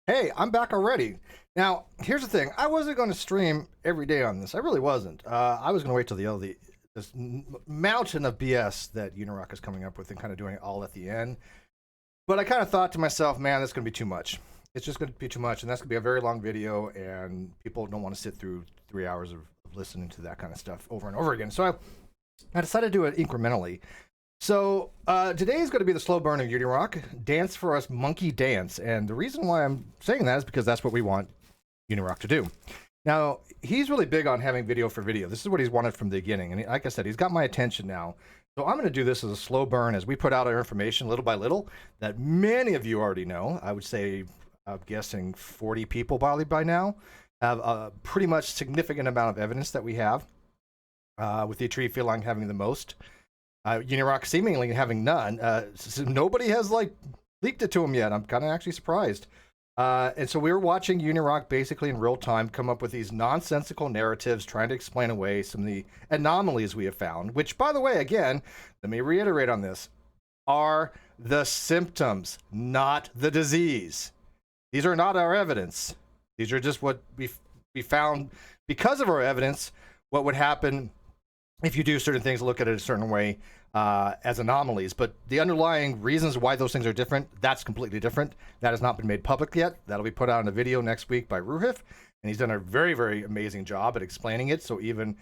Hey, I'm back already. Now, here's the thing. I wasn't going to stream every day on this. I really wasn't. I was going to wait till this mountain of BS that UNIRock is coming up with and kind of doing it all at the end. But I kind of thought to myself, man, that's going to be too much. It's just going to be too much, and that's going to be a very long video, and people don't want to sit through 3 hours of listening to that kind of stuff over and over again. So I decided to do it incrementally. So today is going to be the slow burn of UNIRock. Dance for us, monkey dance. And the reason why I'm saying that is because that's what we want UNIRock to do. Now, he's really big on having video for video. This is what he's wanted from the beginning. And like I said, he's got my attention now. So I'm going to do this as a slow burn as we put out our information little by little that many of you already know. I would say, I'm guessing 40 people probably by now have a pretty much significant amount of evidence that we have, with the tree feline having the most. UNIRock seemingly having none. So nobody has leaked it to him yet. I'm kind of actually surprised. And so we were watching UNIRock basically in real time come up with these nonsensical narratives trying to explain away some of the anomalies we have found, which, by the way, again, let me reiterate on this, are the symptoms, not the disease. These are not our evidence. These are just what we found because of our evidence, what would happen if you do certain things, look at it a certain way as anomalies. But the underlying reasons why those things are different, that's completely different. That has not been made public yet. That'll be put out in a video next week by Ruhif, and he's done a very, very amazing job at explaining it. So even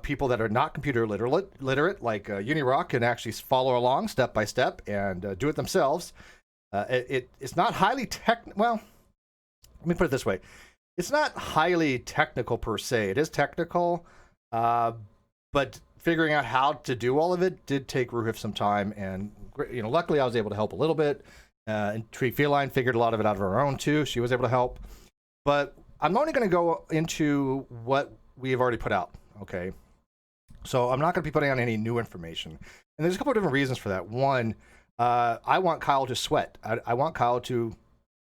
people that are not computer literate like UNIRock can actually follow along step by step and do it themselves. It's not highly well, let me put it this way. It's not highly technical per se. It is technical, but figuring out how to do all of it did take Ruhif some time, and luckily I was able to help a little bit. And Tree Feline figured a lot of it out of her own too. She was able to help, but I'm only going to go into what we have already put out. Okay, so I'm not going to be putting out any new information, and there's a couple of different reasons for that. One, I want Kyle to sweat. I want Kyle to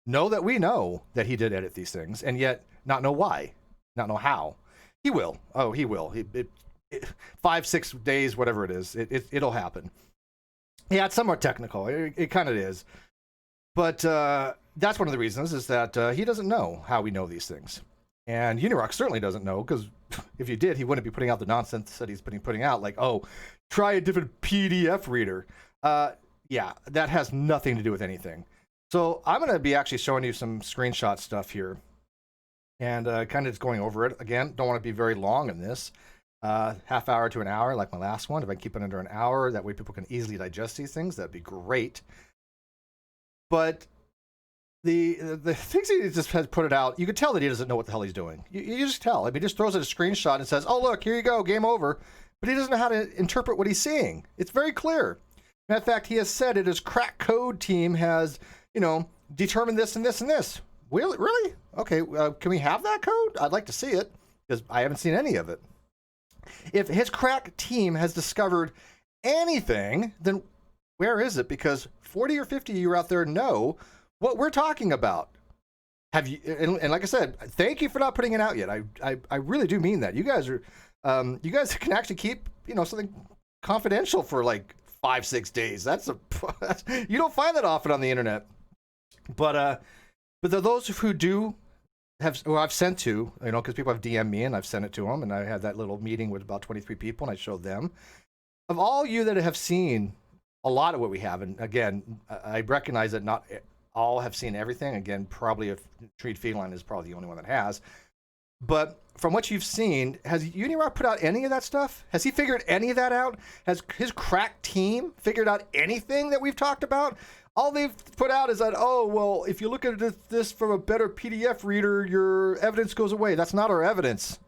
know that we know that he did edit these things, and yet not know why, not know how. He will. Oh, he will. 5-6 days, whatever it is, it'll happen. Yeah, it's somewhat technical. It kind of is, but that's one of the reasons is that he doesn't know how we know these things, and UNIRock certainly doesn't know, because if he did, he wouldn't be putting out the nonsense that he's putting out, like, oh, try a different PDF reader. Yeah, that has nothing to do with anything. So I'm going to be actually showing you some screenshot stuff here, and kind of just going over it again. Don't want to be very long in this. Half hour to an hour, like my last one. If I keep it under an hour, that way people can easily digest these things, that'd be great. But the things he just has put it out, you could tell that he doesn't know what the hell he's doing. You just tell. I mean, he just throws it a screenshot and says, oh, look, here you go, game over. But he doesn't know how to interpret what he's seeing. It's very clear. Matter of fact, he has said it, his crack code team has, determined this and this and this. Really? Okay, can we have that code? I'd like to see it, because I haven't seen any of it. If his crack team has discovered anything, then where is it? Because 40 or 50 of you out there know what we're talking about. Have you? And like I said, thank you for not putting it out yet. I really do mean that. You guys are, you guys can actually keep something confidential for like 5-6 days. You don't find that often on the internet. But those who do who I've sent to, because people have DM'd me and I've sent it to them, and I had that little meeting with about 23 people and I showed them. Of all you that have seen a lot of what we have, and again, I recognize that not all have seen everything. Again, probably if Treat Feline is probably the only one that has. But from what you've seen, has UNIRock put out any of that stuff? Has he figured any of that out? Has his crack team figured out anything that we've talked about? All they've put out is that, oh, well, if you look at this from a better PDF reader, your evidence goes away. That's not our evidence.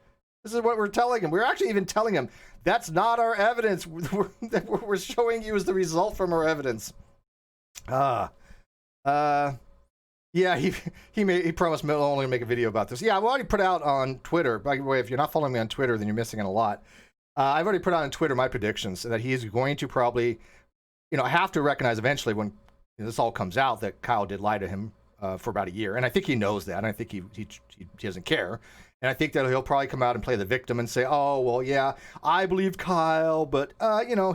This is what we're telling him. We're actually even telling him that's not our evidence. What we're showing you is the result from our evidence. Yeah, he promised me only to make a video about this. Yeah, I've already put out on Twitter. By the way, if you're not following me on Twitter, then you're missing out a lot. I've already put out on Twitter my predictions that he's going to probably, have to recognize eventually when this all comes out that Kyle did lie to him for about a year. And I think he knows that. And I think he doesn't care. And I think that he'll probably come out and play the victim and say, oh, well, yeah, I believed Kyle, but,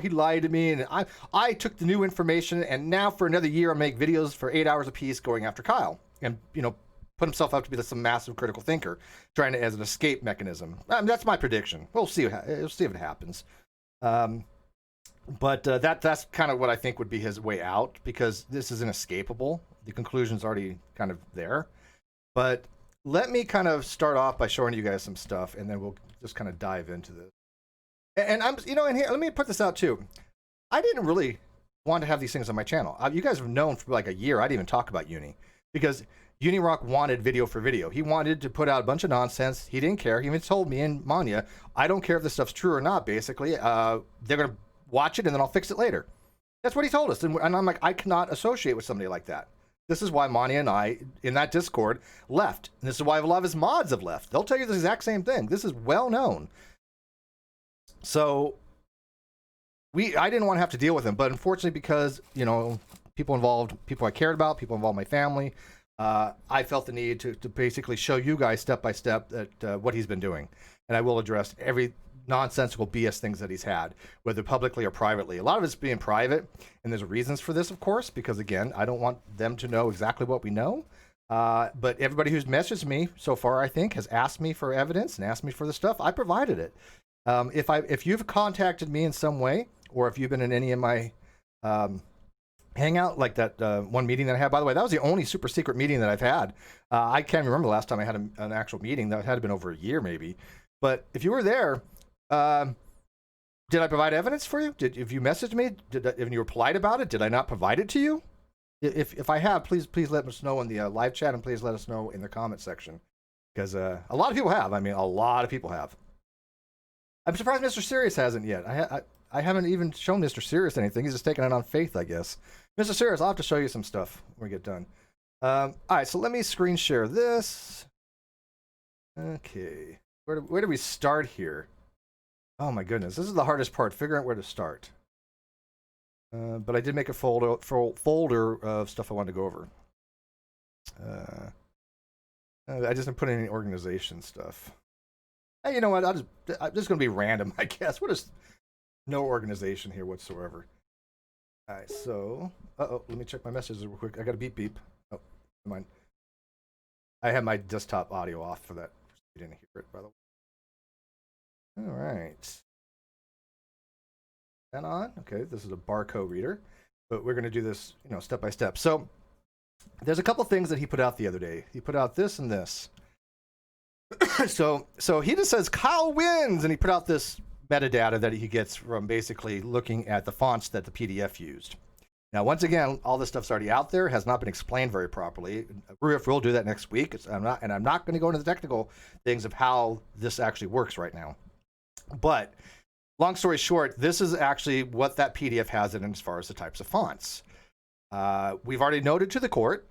he lied to me. And I took the new information. And now for another year, I make videos for 8 hours a piece going after Kyle. And, put himself up to be some massive critical thinker, trying to as an escape mechanism. That's my prediction. We'll see. We'll see if it happens. But that's kind of what I think would be his way out, because this is inescapable. The conclusion's already kind of there. But let me kind of start off by showing you guys some stuff, and then we'll just kind of dive into this. And I'm, and here, let me put this out too. I didn't really want to have these things on my channel. You guys have known for like a year I didn't even talk about Uni, because UNIRock wanted video for video. He wanted to put out a bunch of nonsense. He didn't care. He even told me and Manya, I don't care if this stuff's true or not, basically. They're going to watch it and then I'll fix it later. That's what he told us. And I'm like, I cannot associate with somebody like that. This is why Manya and I, in that Discord, left. And this is why a lot of his mods have left. They'll tell you the exact same thing. This is well known. So I didn't want to have to deal with him, but unfortunately, because, people involved, people I cared about, people involved my family, I felt the need to basically show you guys step by step that what he's been doing. And I will address every nonsensical BS things that he's had, whether publicly or privately. A lot of it's being private, and there's reasons for this, of course, because again, I don't want them to know exactly what we know. But everybody who's messaged me so far, I think, has asked me for evidence and asked me for the stuff. I provided it. If you've contacted me in some way, or if you've been in any of my hangout, like that one meeting that I had, by the way, that was the only super secret meeting that I've had. I can't remember the last time I had an actual meeting. That had been over a year maybe. But if you were there, did I provide evidence for you? If you messaged me, if you were polite about it, did I not provide it to you? If I have, please let us know in the live chat, and please let us know in the comment section, because a lot of people have. I mean, a lot of people have. I'm surprised Mr. Serious hasn't yet. I haven't even shown Mr. Serious anything. He's just taking it on faith, I guess. Mr. Serious, I'll have to show you some stuff when we get done. All right, so let me screen share this. Okay, where do we start here? Oh my goodness, this is the hardest part, figuring out where to start. But I did make a folder of stuff I wanted to go over. I just didn't put in any organization stuff. Hey, you know what? I'm just going to be random, I guess. What is no organization here whatsoever? All right, so let me check my messages real quick. I got a beep beep. Oh, never mind. I have my desktop audio off for that. You didn't hear it, by the way. All right. And on. Okay, this is a barcode reader, but we're going to do this, step by step. So there's a couple things that he put out the other day. He put out this and this. So he just says Kyle wins, and he put out this metadata that he gets from basically looking at the fonts that the PDF used. Now, once again, all this stuff's already out there, has not been explained very properly. We'll do that next week. I'm not going to go into the technical things of how this actually works right now. But long story short, this is actually what that PDF has in as far as the types of fonts. We've already noted to the court,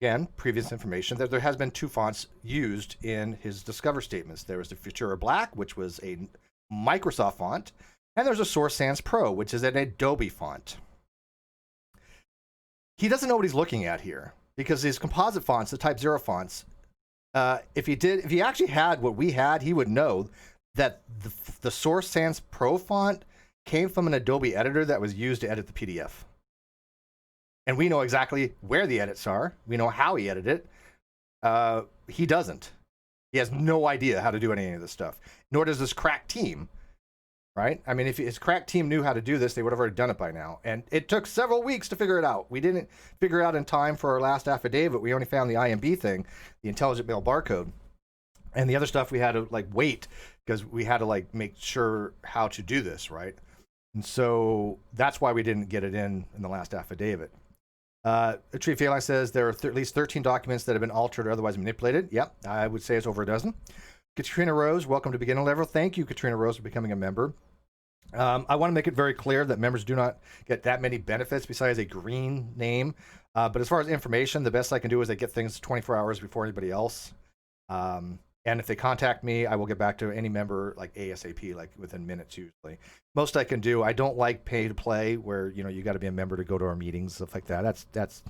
again, previous information, that there has been 2 fonts used in his Discover statements. There was the Futura Black, which was a Microsoft font, and there's a Source Sans Pro, which is an Adobe font. He doesn't know what he's looking at here, because these composite fonts, the Type 0 fonts, if he actually had what we had, he would know that the Source Sans Pro font came from an Adobe editor that was used to edit the PDF. And we know exactly where the edits are. We know how he edited it. He doesn't. He has no idea how to do any of this stuff. Nor does this crack team, right? I mean, if his crack team knew how to do this, they would have already done it by now. And it took several weeks to figure it out. We didn't figure it out in time for our last affidavit. We only found the IMB thing, the intelligent mail barcode. And the other stuff we had to wait, because we had to make sure how to do this, right? And so that's why we didn't get it in the last affidavit. Tree Feline says there are at least 13 documents that have been altered or otherwise manipulated. Yep, I would say it's over a dozen. Katrina Rose, welcome to beginner level. Thank you, Katrina Rose, for becoming a member. I want to make it very clear that members do not get that many benefits besides a green name. But as far as information, the best I can do is I get things 24 hours before anybody else. And if they contact me, I will get back to any member ASAP, within minutes usually. Most I can do. I don't like pay to play, where you got to be a member to go to our meetings, stuff like that. That's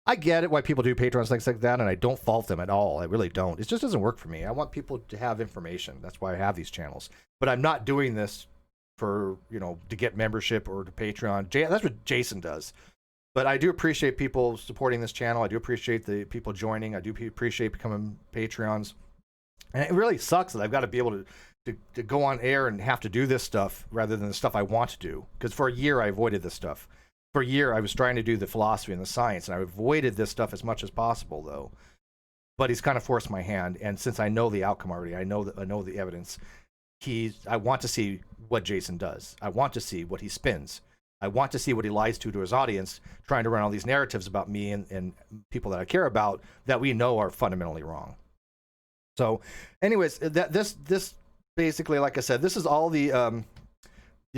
I get it why people do Patreons, things like that, and I don't fault them at all. I really don't. It just doesn't work for me. I want people to have information. That's why I have these channels. But I'm not doing this for to get membership or to Patreon. That's what Jason does. But I do appreciate people supporting this channel. I do appreciate the people joining. I do appreciate becoming Patreons. And it really sucks that I've got to be able to go on air and have to do this stuff rather than the stuff I want to do. Because for a year, I avoided this stuff. For a year, I was trying to do the philosophy and the science, and I avoided this stuff as much as possible, though. But he's kind of forced my hand, and since I know the outcome already, I know the evidence. I want to see what Jason does. I want to see what he spins. I want to see what he lies to his audience, trying to run all these narratives about me and people that I care about that we know are fundamentally wrong. So, anyways, this basically, like I said, this is all the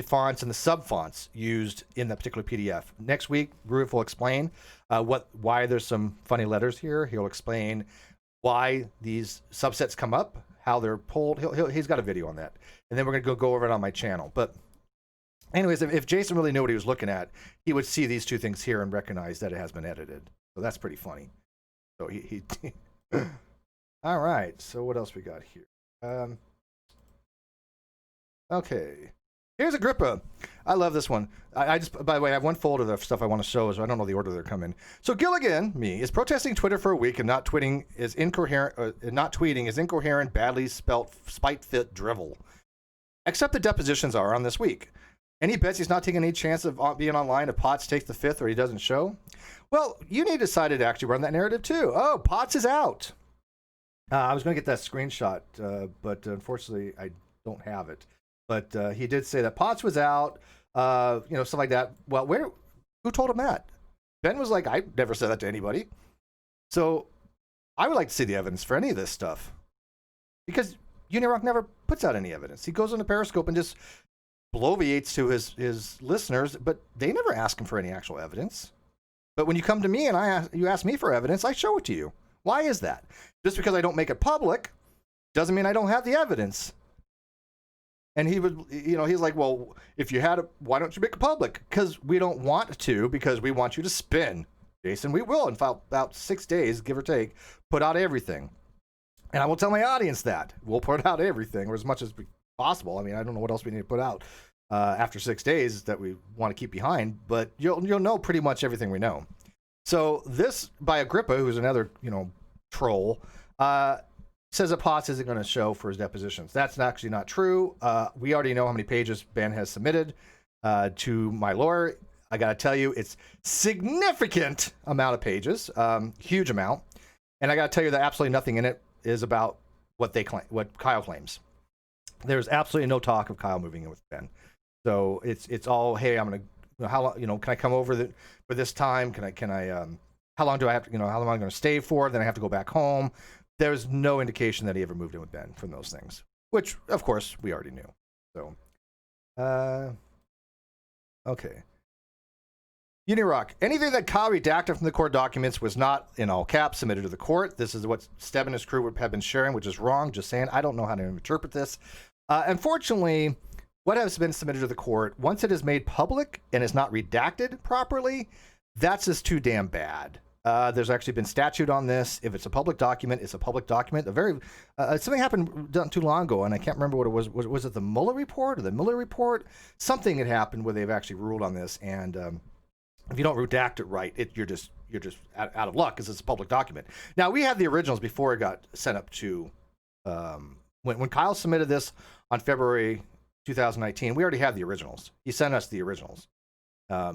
fonts and the sub fonts used in that particular PDF. Next week, Roof will explain why there's some funny letters here. He'll explain why these subsets come up, how they're pulled. He's got a video on that, and then we're gonna go over it on my channel. But anyways, if Jason really knew what he was looking at, he would see these two things here and recognize that it has been edited. So that's pretty funny. So he all right. So what else we got here? Okay. Here's Agrippa. I love this one. I just, by the way, I have one folder of stuff I want to show, so I don't know the order they're coming. So Gilligan, me, is protesting Twitter for a week and not tweeting is incoherent, badly spelt, spite-fit drivel. Except the depositions are on this week. Any bets he's not taking any chance of being online if Potts takes the fifth or he doesn't show? Well, UNI decided to actually run that narrative too. Oh, Potts is out. I was going to get that screenshot, but unfortunately I don't have it. But he did say that Potts was out, stuff like that. Well, who told him that? Ben was like, I never said that to anybody. So I would like to see the evidence for any of this stuff. Because UNIRock never puts out any evidence. He goes on the Periscope and just bloviates to his listeners, but they never ask him for any actual evidence. But when you come to me and you ask me for evidence, I show it to you. Why is that? Just because I don't make it public doesn't mean I don't have the evidence. And he would, he's like, well, if you had it, why don't you make it public? Because we don't want to, because we want you to spin. Jason, we will, in about 6 days, give or take, put out everything. And I will tell my audience that. We'll put out everything, or as much as possible. I mean, I don't know what else we need to put out after 6 days that we want to keep behind, but you'll know pretty much everything we know. So this, by Agrippa, who's another, troll, says that Potts isn't going to show for his depositions. That's actually not true. We already know how many pages Ben has submitted to my lawyer. I got to tell you, it's significant amount of pages, huge amount. And I got to tell you that absolutely nothing in it is about what Kyle claims. There's absolutely no talk of Kyle moving in with Ben. So it's all, hey, I'm going to, how long, can I come over for this time? Can I, how long do I have to, how long am I going to stay for? Then I have to go back home. There's no indication that he ever moved in with Ben from those things, which, of course, we already knew. So, okay. UNIRock. Anything that Kyle redacted from the court documents was not, in all caps, submitted to the court. This is what Steb and his crew would have been sharing, which is wrong. Just saying, I don't know how to interpret this. Unfortunately, what has been submitted to the court, once it is made public and is not redacted properly, that's just too damn bad. There's actually been statute on this. If it's a public document, it's a public document. Something happened not too long ago, and I can't remember what it was. Was it the Mueller report or the Miller report? Something had happened where they've actually ruled on this, and if you don't redact it right, you're just out of luck because it's a public document. Now we had the originals before it got sent up to when Kyle submitted this on February 2019. We already had the originals. He sent us the originals.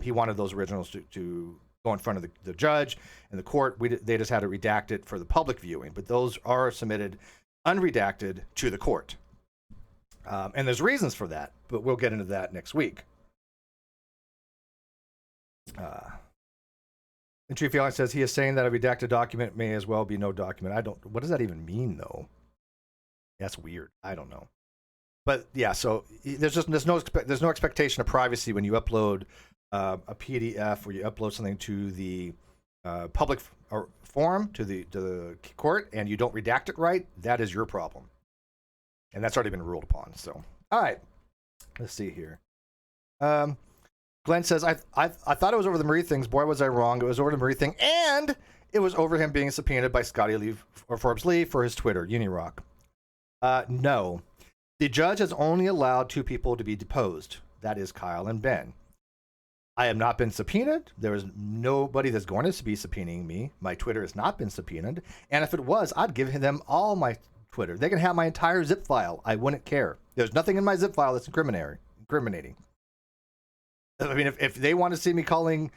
He wanted those originals to go in front of the judge and the court. They just had to redact it for the public viewing, but those are submitted unredacted to the court. And there's reasons for that, but we'll get into that next week. And Chief Yellen says he is saying that a redacted document may as well be no document. What does that even mean though? That's weird. I don't know. But yeah, so there's no expectation of privacy when you upload a PDF or you upload something to the public forum to the court and you don't redact it right. That is your problem, and that's already been ruled upon. So all right, let's see here. Glenn says I thought it was over the Marie things. Boy, was I wrong. It was over the Marie thing, and it was over him being subpoenaed by Scotty Lee or Forbes Lee for his Twitter UNIRock. No, the judge has only allowed 2 people to be deposed. That is Kyle and Ben. I have not been subpoenaed. There is nobody that's going to be subpoenaing me. My Twitter has not been subpoenaed. And if it was, I'd give them all my Twitter. They can have my entire zip file. I wouldn't care. There's nothing in my zip file that's incriminating. I mean, if they want to see me calling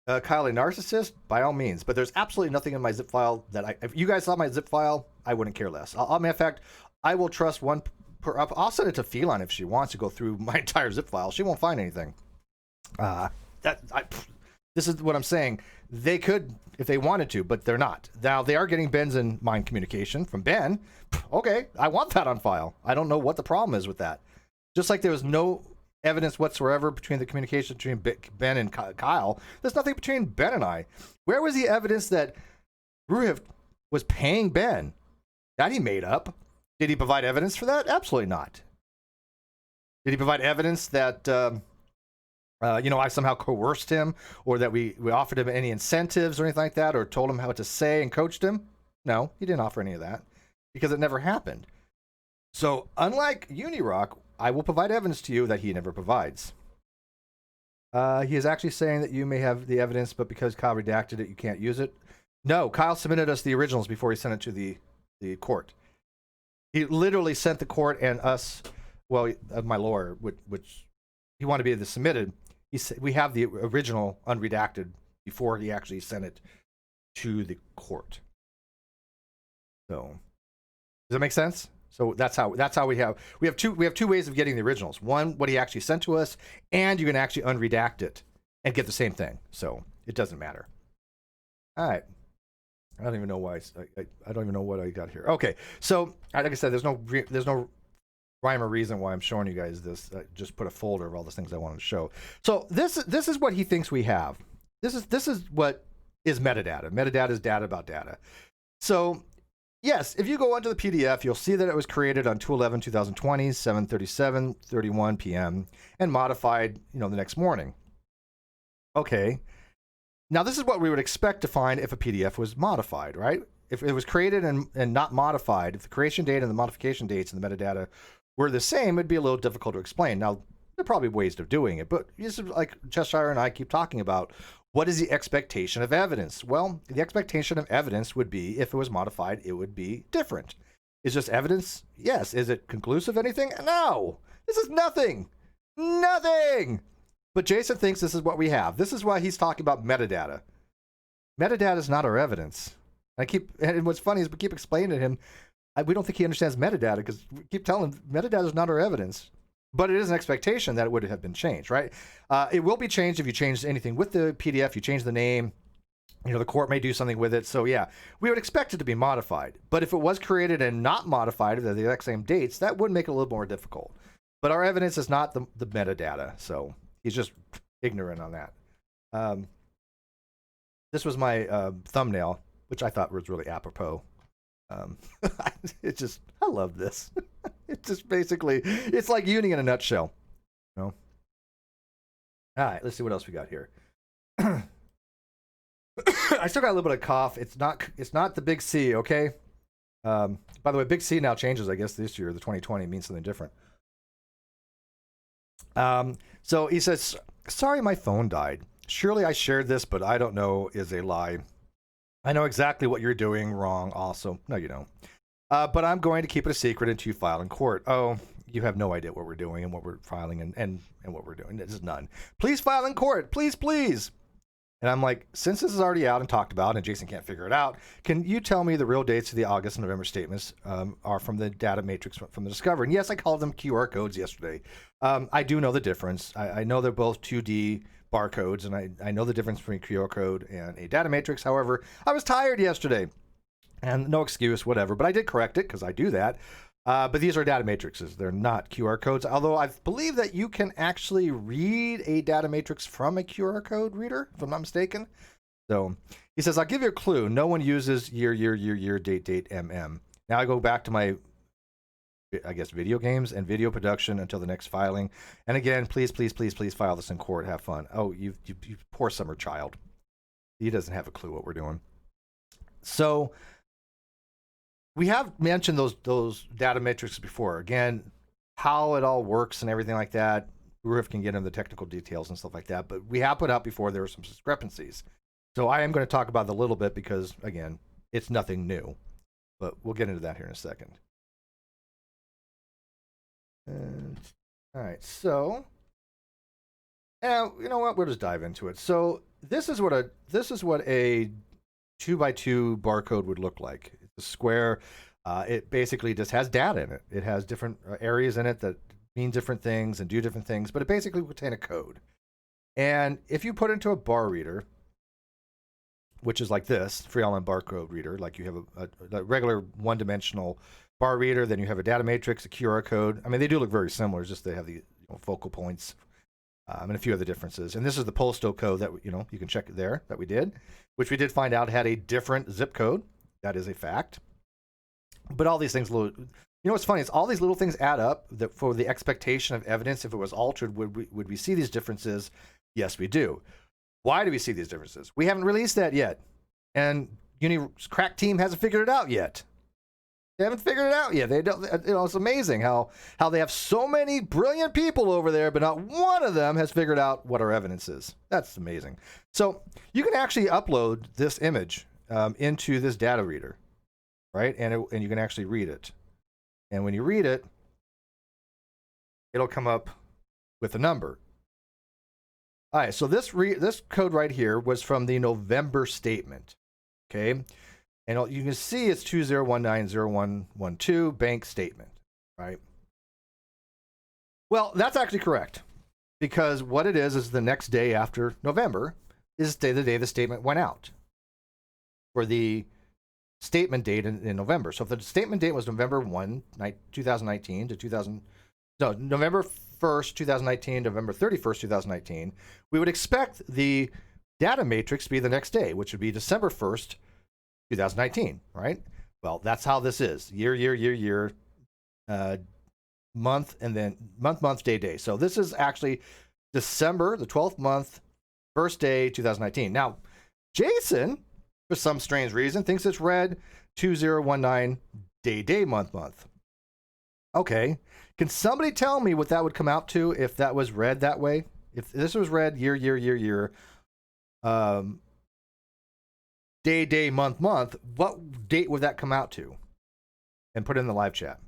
Kyle a narcissist, by all means. But there's absolutely nothing in my zip file that if you guys saw my zip file, I wouldn't care less. Matter of fact, I will trust one. I'll send it to Feline if she wants to go through my entire zip file. She won't find anything. This is what I'm saying. They could if they wanted to, but they're not. Now they are getting Ben's and mine communication from Ben. Okay, I want that on file. I don't know what the problem is with that. Just like there was no evidence whatsoever between the communication between Ben and Kyle. There's nothing between Ben and I. Where was the evidence that Ruhiv was paying Ben? That he made up. Did he provide evidence for that? Absolutely not. Did he provide evidence that I somehow coerced him, or that we offered him any incentives or anything like that, or told him how to say and coached him? No, he didn't offer any of that because it never happened. So unlike UNIRock, I will provide evidence to you that he never provides. He is actually saying that you may have the evidence, but because Kyle redacted it, you can't use it. No, Kyle submitted us the originals before he sent it to the court. He literally sent the court and us, my lawyer, which he wanted to be the submitted. He said we have the original unredacted before he actually sent it to the court. So, does that make sense? So that's how we have two ways of getting the originals. One, what he actually sent to us, and you can actually unredact it and get the same thing. So it doesn't matter. All right. I don't even know why. I don't even know what I got here. Okay. So like I said, there's no rhyme or reason why I'm showing you guys this. I just put a folder of all the things I wanted to show. So this is what he thinks we have. This is what is metadata. Metadata is data about data. So yes, if you go onto the PDF, you'll see that it was created on 2/11/2020, 7:37:31 p.m. and modified, the next morning. Okay. Now this is what we would expect to find if a PDF was modified, right? If it was created and not modified, if the creation date and the modification dates and the metadata were the same, it'd be a little difficult to explain. Now, there are probably ways of doing it, but this is like Cheshire and I keep talking about. What is the expectation of evidence? Well, the expectation of evidence would be, if it was modified, it would be different. Is just evidence? Yes. Is it conclusive anything? No. This is nothing. Nothing. But Jason thinks this is what we have. This is why he's talking about metadata. Metadata is not our evidence. And what's funny is we keep explaining to him, we don't think he understands metadata because we keep telling him metadata is not our evidence. But it is an expectation that it would have been changed, right? It will be changed if you change anything with the PDF, you change the name, the court may do something with it. So yeah, we would expect it to be modified. But if it was created and not modified at the exact same dates, that would make it a little more difficult. But our evidence is not the metadata. So he's just ignorant on that. This was my thumbnail, which I thought was really apropos. I love this. It's just basically, it's like Uni in a nutshell. All right, let's see what else we got here. I still got a little bit of cough. It's not the big C, okay? By the way, big C now changes, I guess, this year. The 2020 means something different. So he says, sorry, my phone died. Surely I shared this, but I don't know is a lie. I know exactly what you're doing wrong also. No, you don't. But I'm going to keep it a secret until you file in court. Oh, you have no idea what we're doing and what we're filing and what we're doing. This is none. Please file in court. Please, please. And I'm like, since this is already out and talked about and Jason can't figure it out, can you tell me the real dates of the August and November statements are from the data matrix from the Discovery? And yes, I called them QR codes yesterday. I do know the difference. I know they're both 2D barcodes, and I know the difference between QR code and a data matrix. However, I was tired yesterday, and no excuse, whatever. But I did correct it because I do that. But these are data matrices. They're not QR codes, although I believe that you can actually read a data matrix from a QR code reader, if I'm not mistaken. So he says, I'll give you a clue. No one uses year, date, mm. Now I go back to my, I guess, video games and video production until the next filing. And again, please, please, please, please file this in court. Have fun. Oh, you poor summer child. He doesn't have a clue what we're doing. So we have mentioned those data matrices before. Again, how it all works and everything like that. Riff can get into the technical details and stuff like that, but we have put out before there were some discrepancies. So I am going to talk about it a little bit because, again, it's nothing new. But we'll get into that here in a second. All right, so now you know what? We'll just dive into it. So this is what a 2x2 barcode would look like. It's a square. It basically just has data in it. It has different areas in it that mean different things and do different things, but it basically will contain a code. And if you put it into a bar reader, which is like this, free online barcode reader, like you have a regular one-dimensional bar reader, then you have a data matrix, a QR code. I mean, they do look very similar, just they have the focal points and a few other differences. And this is the postal code that, you can check it there that we did, which we did find out had a different zip code. That is a fact. But all these things, what's funny is all these little things add up that for the expectation of evidence. If it was altered, would we see these differences? Yes, we do. Why do we see these differences? We haven't released that yet. And UNI's crack team hasn't figured it out yet. They haven't figured it out yet. They don't, it's amazing how they have so many brilliant people over there, but not one of them has figured out what our evidence is. That's amazing. So you can actually upload this image into this data reader, right? And you can actually read it. And when you read it, it'll come up with a number. All right, so this code right here was from the November statement, okay? And you can see it's 20190112 bank statement, right? Well, that's actually correct because what it is the next day after November is the day the statement went out for the statement date in November. So if the statement date was November 1, 2019 to November 1st, 2019, November 31st, 2019, we would expect the data matrix to be the next day, which would be December 1st, 2019, right? Well, that's how this is. Year, month, and then month, day. So this is actually December, the 12th month, first day, 2019. Now, Jason, for some strange reason, thinks it's read 2019, day, month. Okay. Can somebody tell me what that would come out to if that was read that way? If this was read year, day, month, what date would that come out to? And put it in the live chat.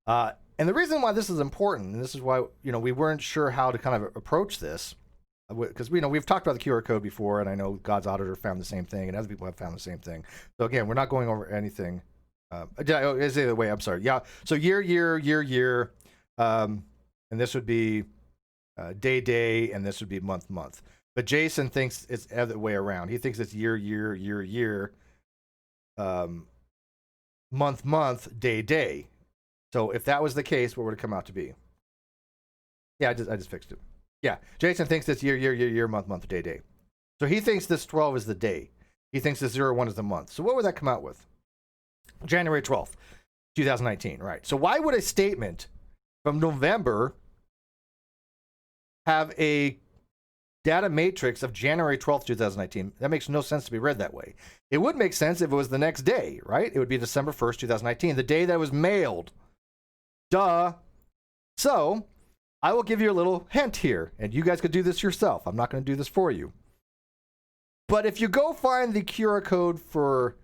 And the reason why this is important, and this is why we weren't sure how to kind of approach this, because we've talked about the QR code before, and I know God's Auditor found the same thing, and other people have found the same thing. So again, we're not going over anything. Is the other way? I'm sorry. Yeah. So year, and this would be day, and this would be month. But Jason thinks it's the other way around. He thinks it's year, month, day. So if that was the case, what would it come out to be? Yeah, I just fixed it. Yeah, Jason thinks it's year, month, day. So he thinks this 12 is the day. He thinks this 01 is the month. So what would that come out with? January 12th, 2019, right? So why would a statement from November have a data matrix of January 12th, 2019? That makes no sense to be read that way. It would make sense if it was the next day, right? It would be December 1st, 2019, the day that it was mailed. Duh. So I will give you a little hint here, and you guys could do this yourself. I'm not going to do this for you. But if you go find the QR code for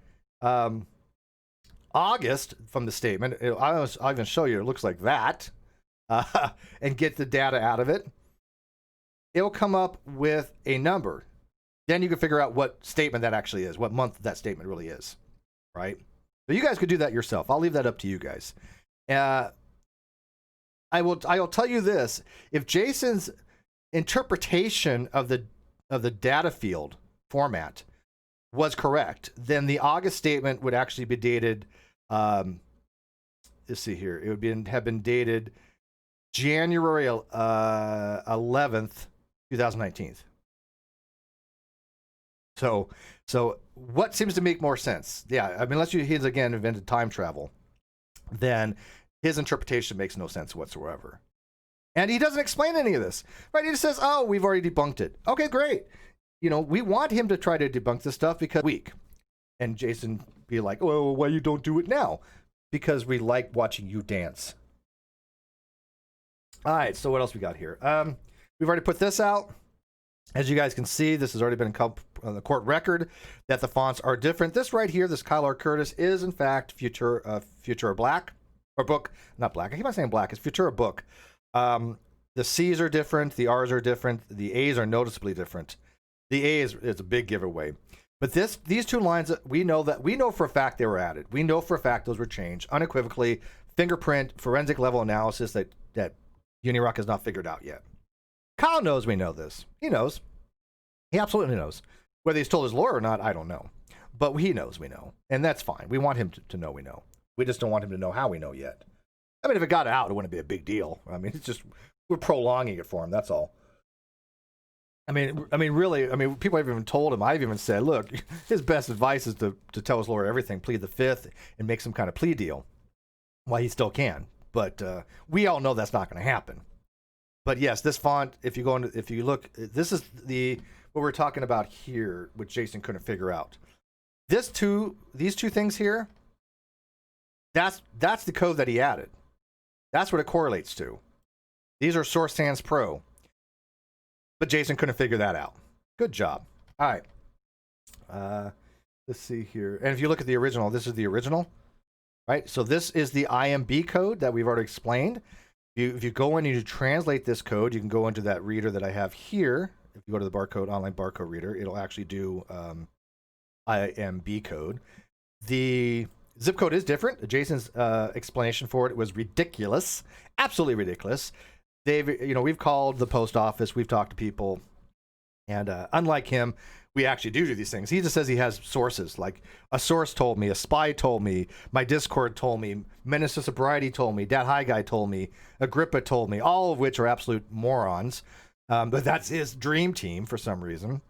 August from the statement, I'll even show you. It looks like that, and get the data out of it. It'll come up with a number. Then you can figure out what statement that actually is, what month that statement really is, right? So you guys could do that yourself. I'll leave that up to you guys. I will tell you this: if Jason's interpretation of the data field format was correct, then the August statement would actually be dated. Let's see here. It would have been dated January 11th, 2019. So what seems to make more sense? Yeah, I mean, unless he's again invented time travel, then his interpretation makes no sense whatsoever. And he doesn't explain any of this, right? He just says, "Oh, we've already debunked it." Okay, great. We want him to try to debunk this stuff because weak. And Jason be like, "Oh, why you don't do it now?" Because we like watching you dance. All right, so what else we got here? We've already put this out. As you guys can see, this has already been on the court record that the fonts are different. This right here, this Kyle R. Curtis, is in fact Futura Black, or book, not black. I keep on saying black. It's Futura book. The C's are different. The R's are different. The A's are noticeably different. The A is a big giveaway. But these two lines, we know for a fact they were added. We know for a fact those were changed unequivocally. Fingerprint, forensic level analysis that UNIRock has not figured out yet. Kyle knows we know this. He knows. He absolutely knows. Whether he's told his lawyer or not, I don't know. But he knows we know. And that's fine. We want him to know we know. We just don't want him to know how we know yet. I mean, if it got out, it wouldn't be a big deal. I mean, it's just, we're prolonging it for him. That's all. I mean, really, people have even told him, I've even said, look, his best advice is to tell his lawyer everything, plead the fifth, and make some kind of plea deal. While he still can. But we all know that's not going to happen. But yes, this font, if you look, this is what we're talking about here, which Jason couldn't figure out. These two things here, that's the code that he added. That's what it correlates to. These are Source Sans Pro. But Jason couldn't figure that out. Good job. All right. Let's see here. And if you look at the original, this is the original. Right? So this is the IMB code that we've already explained. If you go in and you translate this code, you can go into that reader that I have here. If you go to the barcode, online barcode reader, it'll actually do IMB code. The zip code is different. Jason's explanation for it was ridiculous. Absolutely ridiculous. We've called the post office, we've talked to people, and unlike him, we actually do these things. He just says he has sources, like a source told me, a spy told me, my Discord told me, Menace to Sobriety told me, Dat High Guy told me, Agrippa told me, all of which are absolute morons. But that's his dream team for some reason.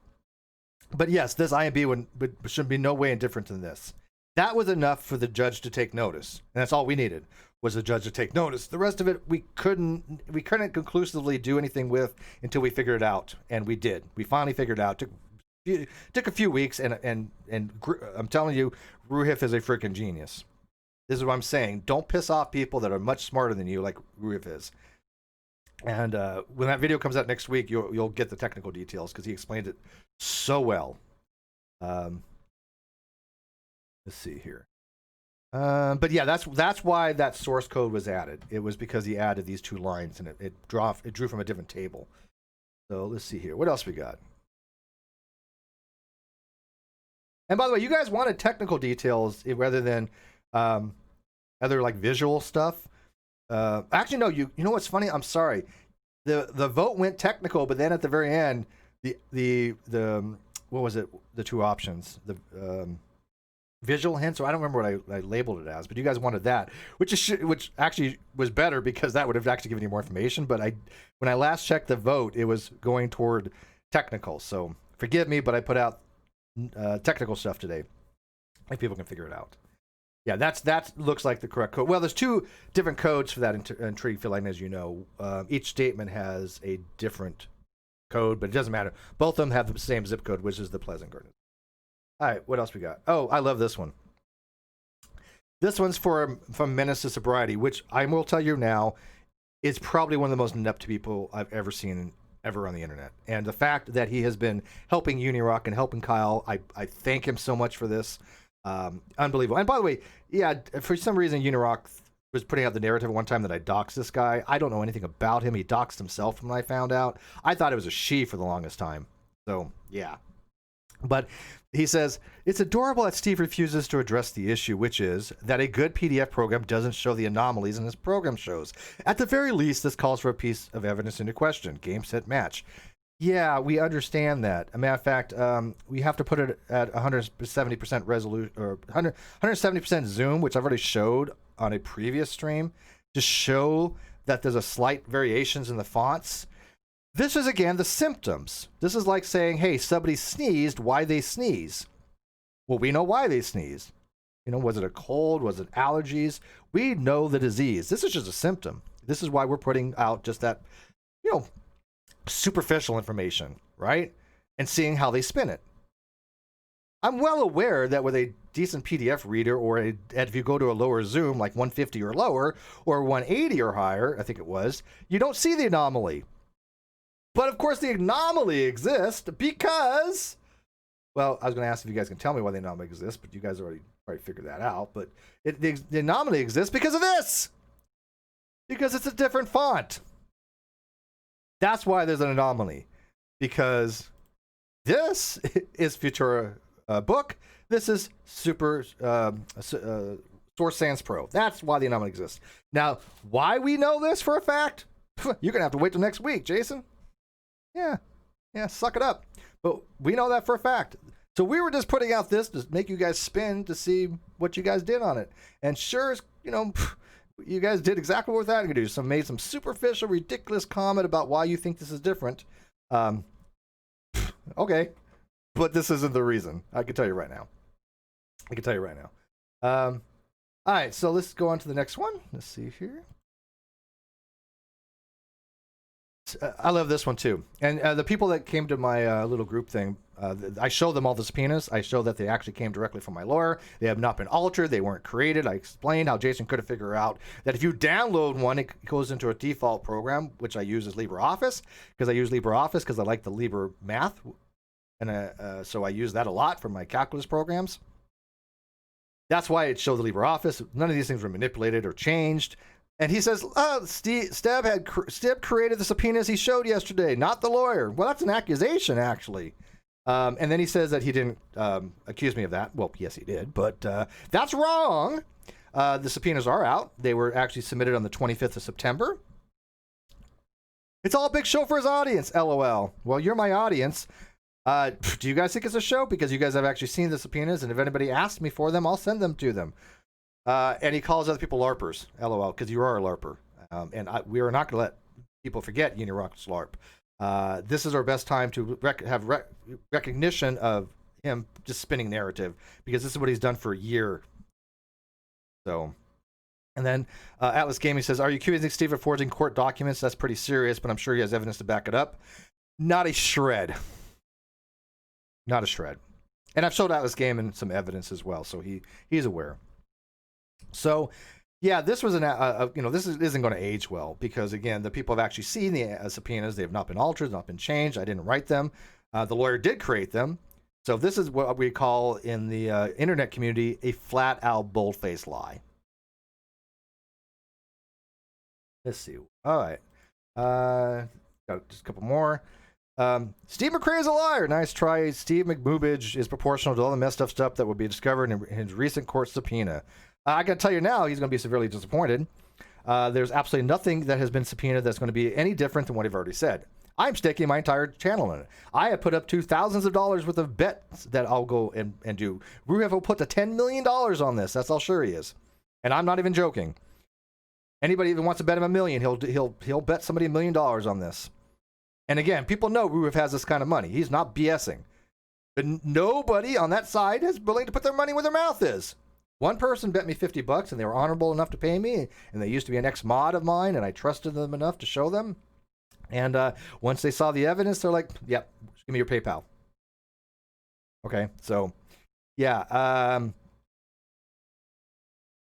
But yes, this IMB should be no way indifferent than this. That was enough for the judge to take notice, and that's all we needed was the judge to take notice. The rest of it we couldn't conclusively do anything with until we figured it out, and we did. We finally figured it out. Took a few weeks, and I'm telling you, Ruhif is a freaking genius. This is what I'm saying. Don't piss off people that are much smarter than you, like Ruhif is. And when that video comes out next week, you'll get the technical details because he explained it so well. Let's see here. But yeah, that's why that source code was added. It was because he added these two lines, and it drew from a different table. So let's see here. What else we got? And by the way, you guys wanted technical details rather than other like visual stuff. Actually, no. You know what's funny? I'm sorry. The vote went technical, but then at the very end, the what was it? The two options, the visual hints. So I don't remember what I labeled it as, but you guys wanted that, which actually was better because that would have actually given you more information. But when I last checked the vote, it was going toward technical. So forgive me, but I put out technical stuff today, if people can figure it out. Yeah, that looks like the correct code. Well, there's two different codes for that intrigue filling, as you know. Each statement has a different code, but it doesn't matter. Both of them have the same zip code, which is the Pleasant Garden. All right, what else we got? Oh, I love this one. This one's from Menace to Sobriety, which I will tell you now is probably one of the most inept people I've ever seen ever on the internet. And the fact that he has been helping UNIRock and helping Kyle, I thank him so much for this. Unbelievable. And by the way, yeah, for some reason UNIRock was putting out the narrative at one time that I doxed this guy. I don't know anything about him. He doxed himself when I found out. I thought it was a she for the longest time. So yeah. But he says, it's adorable that Steve refuses to address the issue, which is that a good PDF program doesn't show the anomalies in this program shows. At the very least, this calls for a piece of evidence into question. Game, set, match. Yeah, we understand that. As a matter of fact, we have to put it at 170% resolution or 170% zoom, which I've already showed on a previous stream, to show that there's a slight variations in the fonts. This is, again, the symptoms. This is like saying, hey, somebody sneezed, why they sneeze? Well, we know why they sneezed. Was it a cold? Was it allergies? We know the disease. This is just a symptom. This is why we're putting out just that, superficial information, right? And seeing how they spin it. I'm well aware that when they decent PDF reader, or if you go to a lower zoom, like 150 or lower, or 180 or higher, I think it was, you don't see the anomaly. But of course, the anomaly exists because, well, I was going to ask if you guys can tell me why the anomaly exists, but you guys already figured that out. But the anomaly exists because of this, because it's a different font. That's why there's an anomaly, because this is Futura book. This is Super Source Sans Pro. That's why the anomaly exists. Now, why we know this for a fact? You're gonna have to wait till next week, Jason. Yeah, suck it up. But we know that for a fact. So we were just putting out this to make you guys spin to see what you guys did on it. And sure, you guys did exactly what that could do. So made some superficial, ridiculous comment about why you think this is different. Okay, but this isn't the reason. I can tell you right now. All right, so let's go on to the next one. Let's see here. I love this one too. And the people that came to my little group thing, I show them all the subpoenas. I show that they actually came directly from my lawyer. They have not been altered. They weren't created. I explained how Jason could have figured out that if you download one, it goes into a default program, which I use as LibreOffice, because I use LibreOffice because I like the Libre math. And so I use that a lot for my calculus programs. That's why it showed the LibreOffice. None of these things were manipulated or changed. And he says, Steb created the subpoenas he showed yesterday, not the lawyer. Well, that's an accusation, actually. And then he says that he didn't accuse me of that. Well, yes, he did, but that's wrong. The subpoenas are out. They were actually submitted on the 25th of September. It's all a big show for his audience, LOL. Well, you're my audience. Do you guys think it's a show? Because you guys have actually seen the subpoenas, and if anybody asks me for them, I'll send them to them. And he calls other people LARPers, LOL, because you are a LARPer. And we are not going to let people forget UNIRock's LARP. This is our best time to have recognition of him just spinning narrative, because this is what he's done for a year. So, and then Atlas Gaming says, are you accusing Steve of forging court documents? That's pretty serious, but I'm sure he has evidence to back it up. Not a shred. Not a shred. And I've showed Atlas Gaming some evidence as well, so he's aware. So, yeah, this was this isn't going to age well, because again, the people have actually seen the subpoenas. They have not been altered, not been changed. I didn't write them. The lawyer did create them. So this is what we call in the internet community a flat-out, bold-faced lie. Let's see. All right, got just a couple more. Steve McRae is a liar. Nice try. Steve McMubage is proportional to all the messed up stuff that will be discovered in his recent court subpoena. I got to tell you now, he's going to be severely disappointed. There's absolutely nothing that has been subpoenaed that's going to be any different than what I've already said. I'm staking my entire channel in it. I have put up thousands of dollars worth of bets that I'll go and do. Ruhev will put the $10 million on this. That's how sure he is. And I'm not even joking. Anybody even wants to bet him $1 million, he'll bet somebody $1 million on this. And again, people know Ruhev has this kind of money. He's not BSing. But nobody on that side is willing to put their money where their mouth is. One person bet me $50, and they were honorable enough to pay me, and they used to be an ex-mod of mine, and I trusted them enough to show them. And once they saw the evidence, they're like, yep, give me your PayPal. Okay, so, yeah.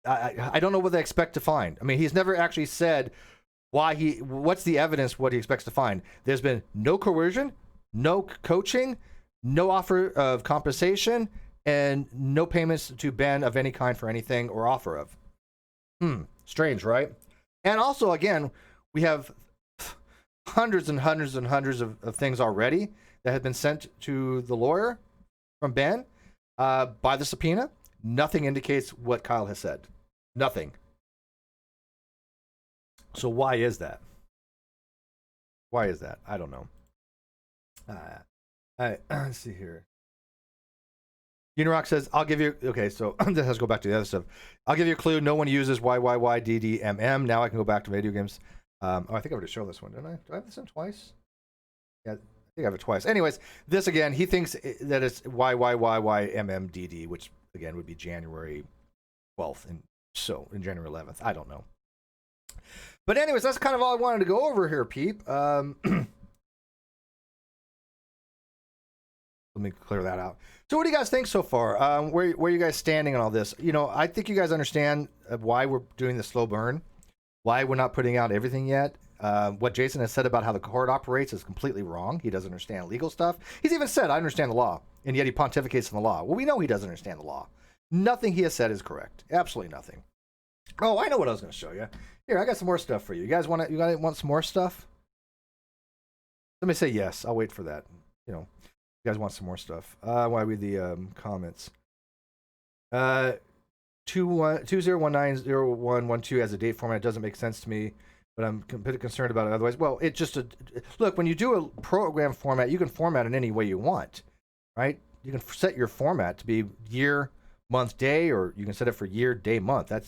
I don't know what they expect to find. I mean, he's never actually said what's the evidence, what he expects to find. There's been no coercion, no coaching, no offer of compensation, and no payments to Ben of any kind for anything or offer of. Strange, right? And also, again, we have hundreds and hundreds and hundreds of things already that have been sent to the lawyer from Ben by the subpoena. Nothing indicates what Kyle has said. Nothing. So why is that? Why is that? I don't know. Let's see here. UNIRock says, I'll give you... Okay, so this has to go back to the other stuff. I'll give you a clue. No one uses YYYDDMM. Now I can go back to video games. I think I already showed this one, didn't I? Do I have this in twice? Yeah, I think I have it twice. Anyways, this again, he thinks that it's YYYYMMDD, which again would be January 12th, and so in January 11th. I don't know. But anyways, that's kind of all I wanted to go over here, peep. Some let me clear that out. So what do you guys think so far? Where are you guys standing on all this? You know, I think you guys understand why we're doing the slow burn, why we're not putting out everything yet. What Jason has said about how the court operates is completely wrong. He doesn't understand legal stuff. He's even said, I understand the law, and yet he pontificates on the law. Well, we know he doesn't understand the law. Nothing he has said is correct. Absolutely nothing. Oh, I know what I was going to show you. Here, I got some more stuff for you. You guys want some more stuff? Somebody say yes. I'll wait for that. You know, you guys want some more stuff. I want to read the comments. 20190112 as a date format doesn't make sense to me, but I'm a bit concerned about it otherwise. Well, it's just look, when you do a program format, you can format it any way you want, right? You can set your format to be year, month, day, or you can set it for year, day, month. It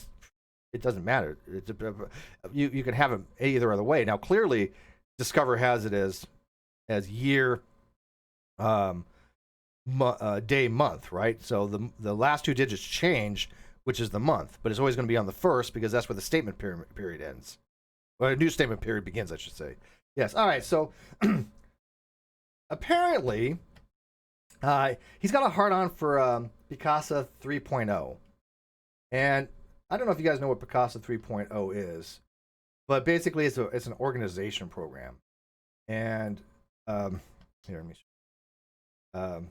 doesn't matter. You can have it either other way. Now, clearly, Discover has it as year, day, month, right? So the last two digits change, which is the month, but it's always going to be on the first because that's where the statement period ends. Or a new statement period begins, I should say. Yes. All right. So apparently, he's got a hard-on for Picasa 3.0. And I don't know if you guys know what Picasa 3.0 is, but basically it's an organization program. And here, let me show.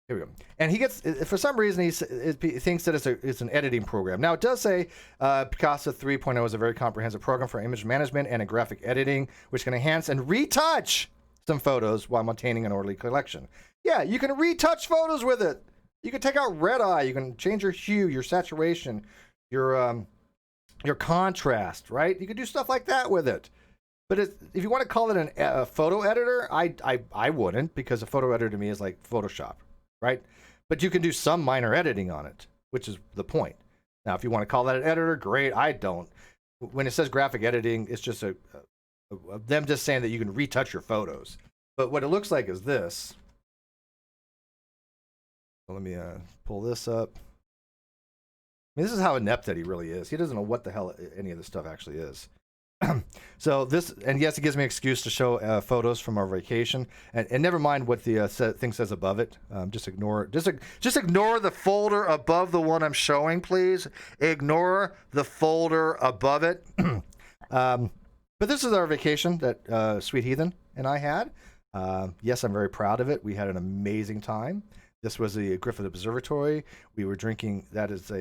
Here we go. And he gets, for some reason, he thinks that it's an editing program. Now, it does say Picasa 3.0 is a very comprehensive program for image management and graphic editing, which can enhance and retouch some photos while maintaining an orderly collection. Yeah, you can retouch photos with it. You can take out red eye. You can change your hue, your saturation, your contrast, right? You can do stuff like that with it. But if you want to call it a photo editor, I wouldn't, because a photo editor to me is like Photoshop, right? But you can do some minor editing on it, which is the point. Now, if you want to call that an editor, great. I don't. When it says graphic editing, it's just them just saying that you can retouch your photos. But what it looks like is this. So let me pull this up. I mean, this is how inept that he really is. He doesn't know what the hell any of this stuff actually is. So this, and yes, it gives me an excuse to show photos from our vacation, and never mind what the thing says above it. Just ignore just ignore the folder above the one I'm showing, please. Ignore the folder above it. But this is our vacation that Sweet Heathen and I had. Yes, I'm very proud of it. We had an amazing time. This was the Griffith Observatory. We were drinking. That is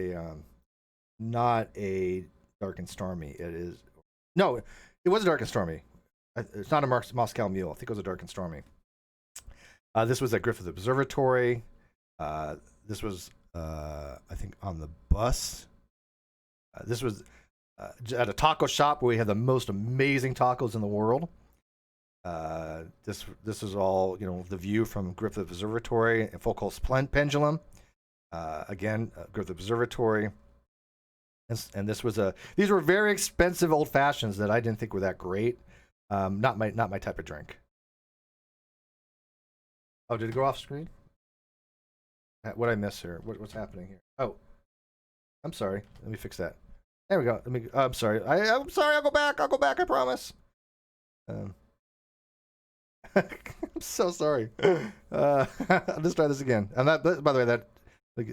not a dark and stormy. It is. No, it was a dark and stormy. It's not a Moscow Mule. I think it was a dark and stormy. This was at Griffith Observatory. This was, I think, on the bus. This was at a taco shop where we had the most amazing tacos in the world. This is all, you know, the view from Griffith Observatory and Foucault's pendulum. Again, Griffith Observatory. And this was these were very expensive old fashions that I didn't think were that great. Not my type of drink. Oh, did it go off screen? What did I miss here? What's happening here? Oh, I'm sorry. Let me fix that. There we go. I'm sorry. I'm sorry. I'll go back. I promise. I'm so sorry. Let's try this again. And that, by the way,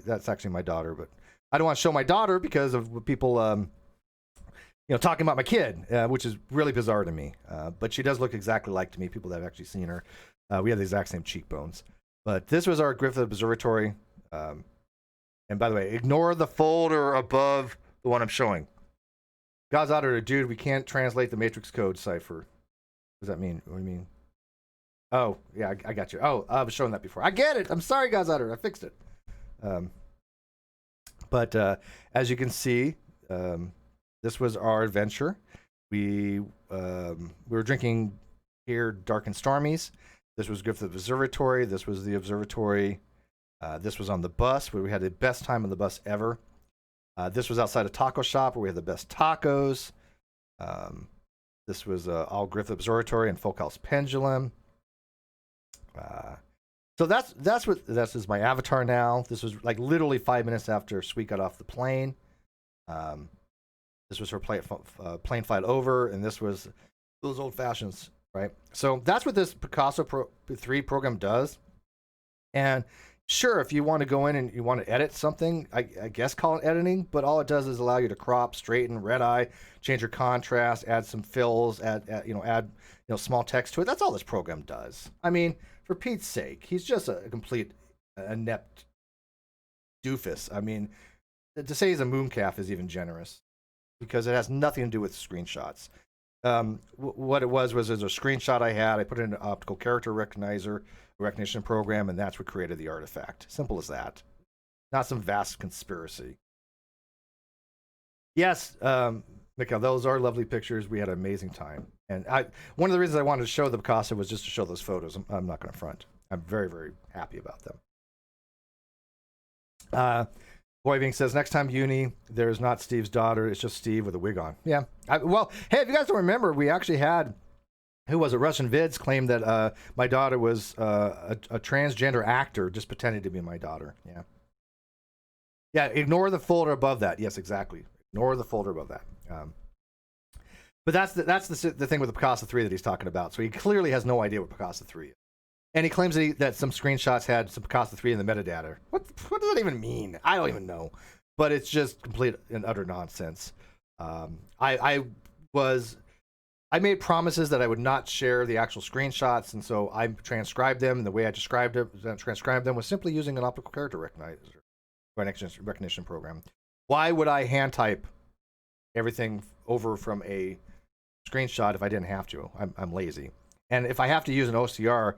that's actually my daughter, but I don't want to show my daughter because of people, talking about my kid, which is really bizarre to me. But she does look exactly like to me. People that have actually seen her, we have the exact same cheekbones. But this was our Griffith Observatory. And by the way, ignore the folder above the one I'm showing. God's auditor, dude, we can't translate the matrix code cipher. What does that mean? What do you mean? Oh, yeah, I got you. Oh, I was showing that before. I get it. I'm sorry, God's auditor. I fixed it. But as you can see, this was our adventure. We were drinking here dark and stormies. This was Griffith Observatory. This was the observatory. This was on the bus where we had the best time on the bus ever. This was outside a taco shop where we had the best tacos. This was all Griffith Observatory and Foucault's pendulum. So that's is my avatar now. This was like literally 5 minutes after Sweet got off the plane. This was her plane flight over, and this was those old fashions, right? So that's what this Picasa 3 program does. And sure, if you want to go in and you want to edit something, I guess call it editing, but all it does is allow you to crop, straighten, red eye, change your contrast, add some fills, add small text to it. That's all this program does. I mean, for Pete's sake, he's just a complete inept doofus. I mean, to say he's a mooncalf is even generous, because it has nothing to do with screenshots. What it was there's a screenshot I had. I put it in an optical character recognition program, and that's what created the artifact. Simple as that. Not some vast conspiracy. Yes, Mikhail, those are lovely pictures. We had an amazing time. And one of the reasons I wanted to show the Picasa was just to show those photos. I'm not going to front. I'm very, very happy about them. Boyving says, next time Uni, there's not Steve's daughter. It's just Steve with a wig on. Yeah. Well, hey, if you guys don't remember, we actually had, who was it? Russian Vids claimed that my daughter was a transgender actor just pretending to be my daughter. Yeah. Yeah, ignore the folder above that. Yes, exactly. Ignore the folder above that. But that's the thing with the Picasa 3 that he's talking about. So he clearly has no idea what Picasa 3 is. And he claims that some screenshots had some Picasa 3 in the metadata. What does that even mean? I don't even know. But it's just complete and utter nonsense. I made promises that I would not share the actual screenshots, and so I transcribed them. And the way I transcribed them was simply using an optical character recognition program. Why would I hand type everything over from a screenshot if I didn't have to? I'm lazy. And if I have to use an OCR,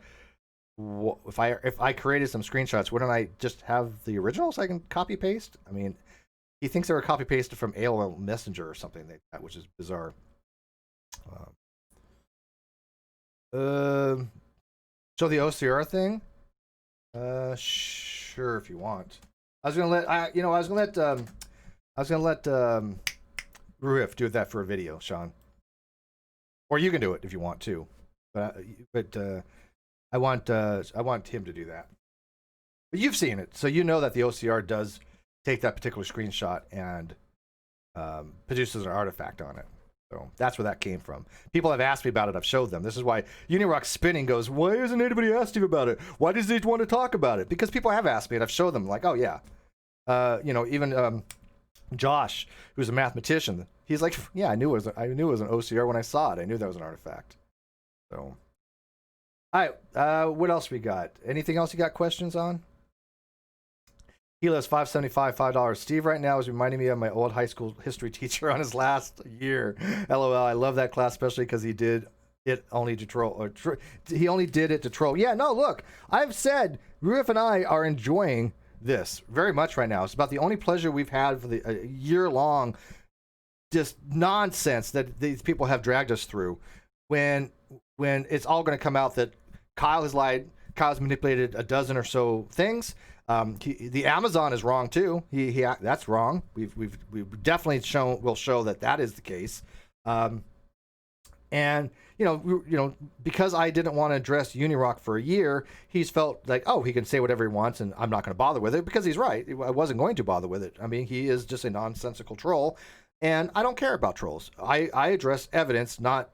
if I created some screenshots, wouldn't I just have the original so I can copy paste? I mean, he thinks they were copy pasted from AOL Messenger or something like that, which is bizarre. So the OCR thing, sure, if you want. I was gonna let Ruif do that for a video, Sean, or you can do it if you want to, but I want him to do that. But you've seen it, so you know that the OCR does take that particular screenshot and produces an artifact on it. So that's where that came from. People have asked me about it. I've showed them. This is why UNIRock Spinning goes, why hasn't anybody asked you about it? Why does he want to talk about it? Because people have asked me, and I've showed them, like, oh, yeah. Even Josh, who's a mathematician, he's like, yeah, I knew it was an OCR when I saw it. I knew that was an artifact. So, all right, what else we got? Anything else you got questions on? Helos 575, $5. Steve right now is reminding me of my old high school history teacher on his last year. LOL. I love that class, especially because he did it only to troll. He only did it to troll. Yeah, no, look, I've said Ruif and I are enjoying this very much right now. It's about the only pleasure we've had for the year-long just nonsense that these people have dragged us through. When it's all going to come out that Kyle has lied, Kyle's manipulated a dozen or so things. The Amazon is wrong too. That's wrong. We've definitely will show that is the case. And because I didn't want to address UNIRock for a year, he's felt like, oh, he can say whatever he wants, and I'm not going to bother with it, because he's right. I wasn't going to bother with it. I mean, he is just a nonsensical troll, and I don't care about trolls. I address evidence, not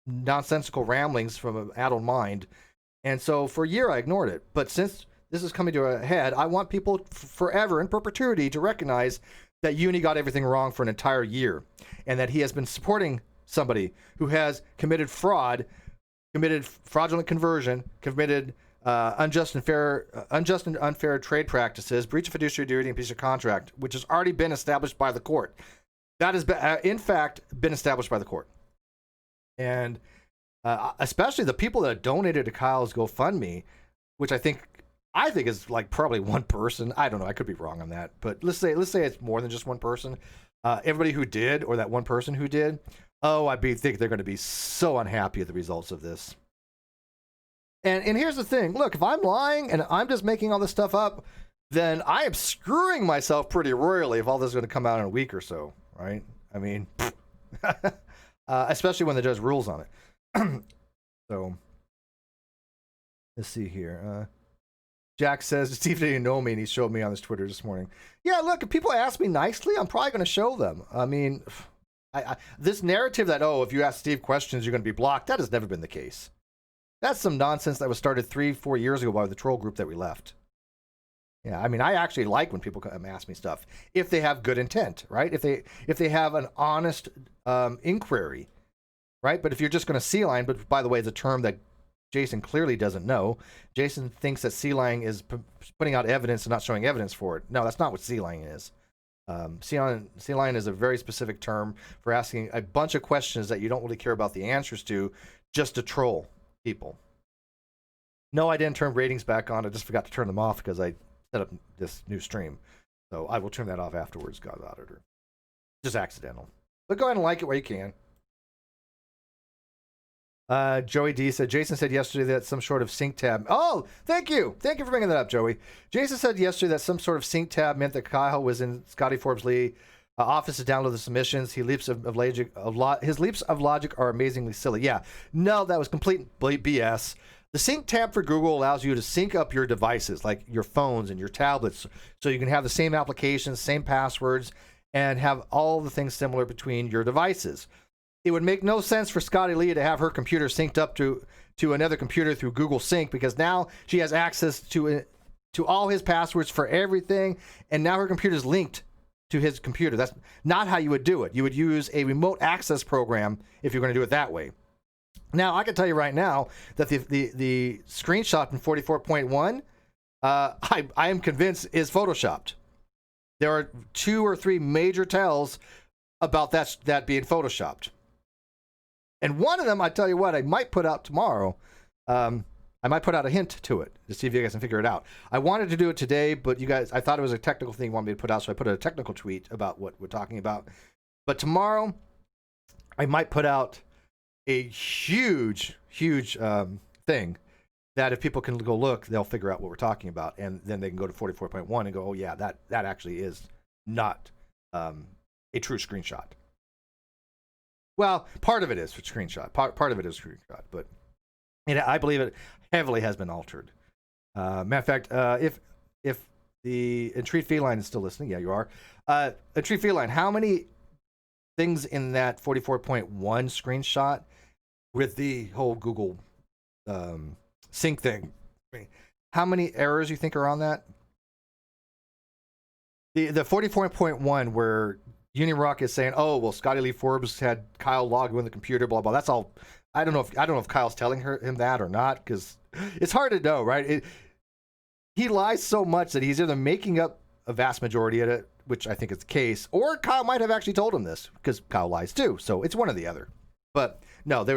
nonsensical ramblings from an addled mind. And so for a year, I ignored it. But since this is coming to a head, I want people forever in perpetuity to recognize that Uni got everything wrong for an entire year, and that he has been supporting somebody who has committed fraud, committed fraudulent conversion, committed unjust and unfair trade practices, breach of fiduciary duty, and breach of contract, which has already been established by the court. That has been, in fact, been established by the court. And especially the people that donated to Kyle's GoFundMe, which I think is like probably one person. I don't know. I could be wrong on that, but let's say it's more than just one person. Everybody who did, or that one person who did, I think they're going to be so unhappy at the results of this. And here's the thing. Look, if I'm lying and I'm just making all this stuff up, then I am screwing myself pretty royally if all this is going to come out in a week or so, right? I mean, especially when the judge rules on it. So, let's see here. Jack says, Steve didn't know me, and he showed me on his Twitter this morning. Yeah, look, if people ask me nicely, I'm probably going to show them. I mean, this narrative that, if you ask Steve questions, you're going to be blocked, that has never been the case. That's some nonsense that was started 3-4 years ago by the troll group that we left. Yeah, I mean, I actually like when people come ask me stuff if they have good intent, right? If they have an honest inquiry, right? But if you're just going to sea line, but by the way, it's a term that Jason clearly doesn't know. Jason thinks that sea lining is putting out evidence and not showing evidence for it. No, that's not what sea lining is. Sea lining is a very specific term for asking a bunch of questions that you don't really care about the answers to, just to troll people. No, I didn't turn ratings back on. I just forgot to turn them off because I set up this new stream. So I will turn that off afterwards, God Auditor. Just accidental. But go ahead and like it where you can. Joey D said, Jason said yesterday that some sort of sync tab. Oh, thank you. Thank you for bringing that up, Joey. Jason said yesterday that some sort of sync tab meant that Kyle was in Scotty Forbes Lee office to download the submissions. His leaps of logic are amazingly silly. Yeah, no, that was complete BS. The sync tab for Google allows you to sync up your devices, like your phones and your tablets, so you can have the same applications, same passwords, and have all the things similar between your devices. It would make no sense for Scotty Lee to have her computer synced up to another computer through Google Sync, because now she has access to all his passwords for everything, and now her computer is linked to his computer. That's not how you would do it. You would use a remote access program if you're going to do it that way. Now, I can tell you right now that the screenshot in 44.1, I am convinced is photoshopped. There are 2 or 3 major tells about that being photoshopped. And one of them, I tell you what, I might put out tomorrow. I might put out a hint to it to see if you guys can figure it out. I wanted to do it today, but you guys, I thought it was a technical thing you wanted me to put out, so I put a technical tweet about what we're talking about. But tomorrow, I might put out a huge thing that if people can go look, they'll figure out what we're talking about, and then they can go to 44.1 and go, oh yeah, that actually is not a true screenshot. Well, part of it is a screenshot. Part of it is a screenshot, but I believe it heavily has been altered. Matter of fact, if the Entreat Feline is still listening, yeah, you are. Entreat Feline, how many things in that 44.1 screenshot with the whole Google sync thing, how many errors you think are on that? The 44.1 where UNIRock is saying, "Oh, well, Scotty Lee Forbes had Kyle log in the computer, blah blah." That's all. I don't know if Kyle's telling him that or not, because it's hard to know, right? He lies so much that he's either making up a vast majority of it, which I think is the case, or Kyle might have actually told him this, because Kyle lies too. So it's one or the other. But no, that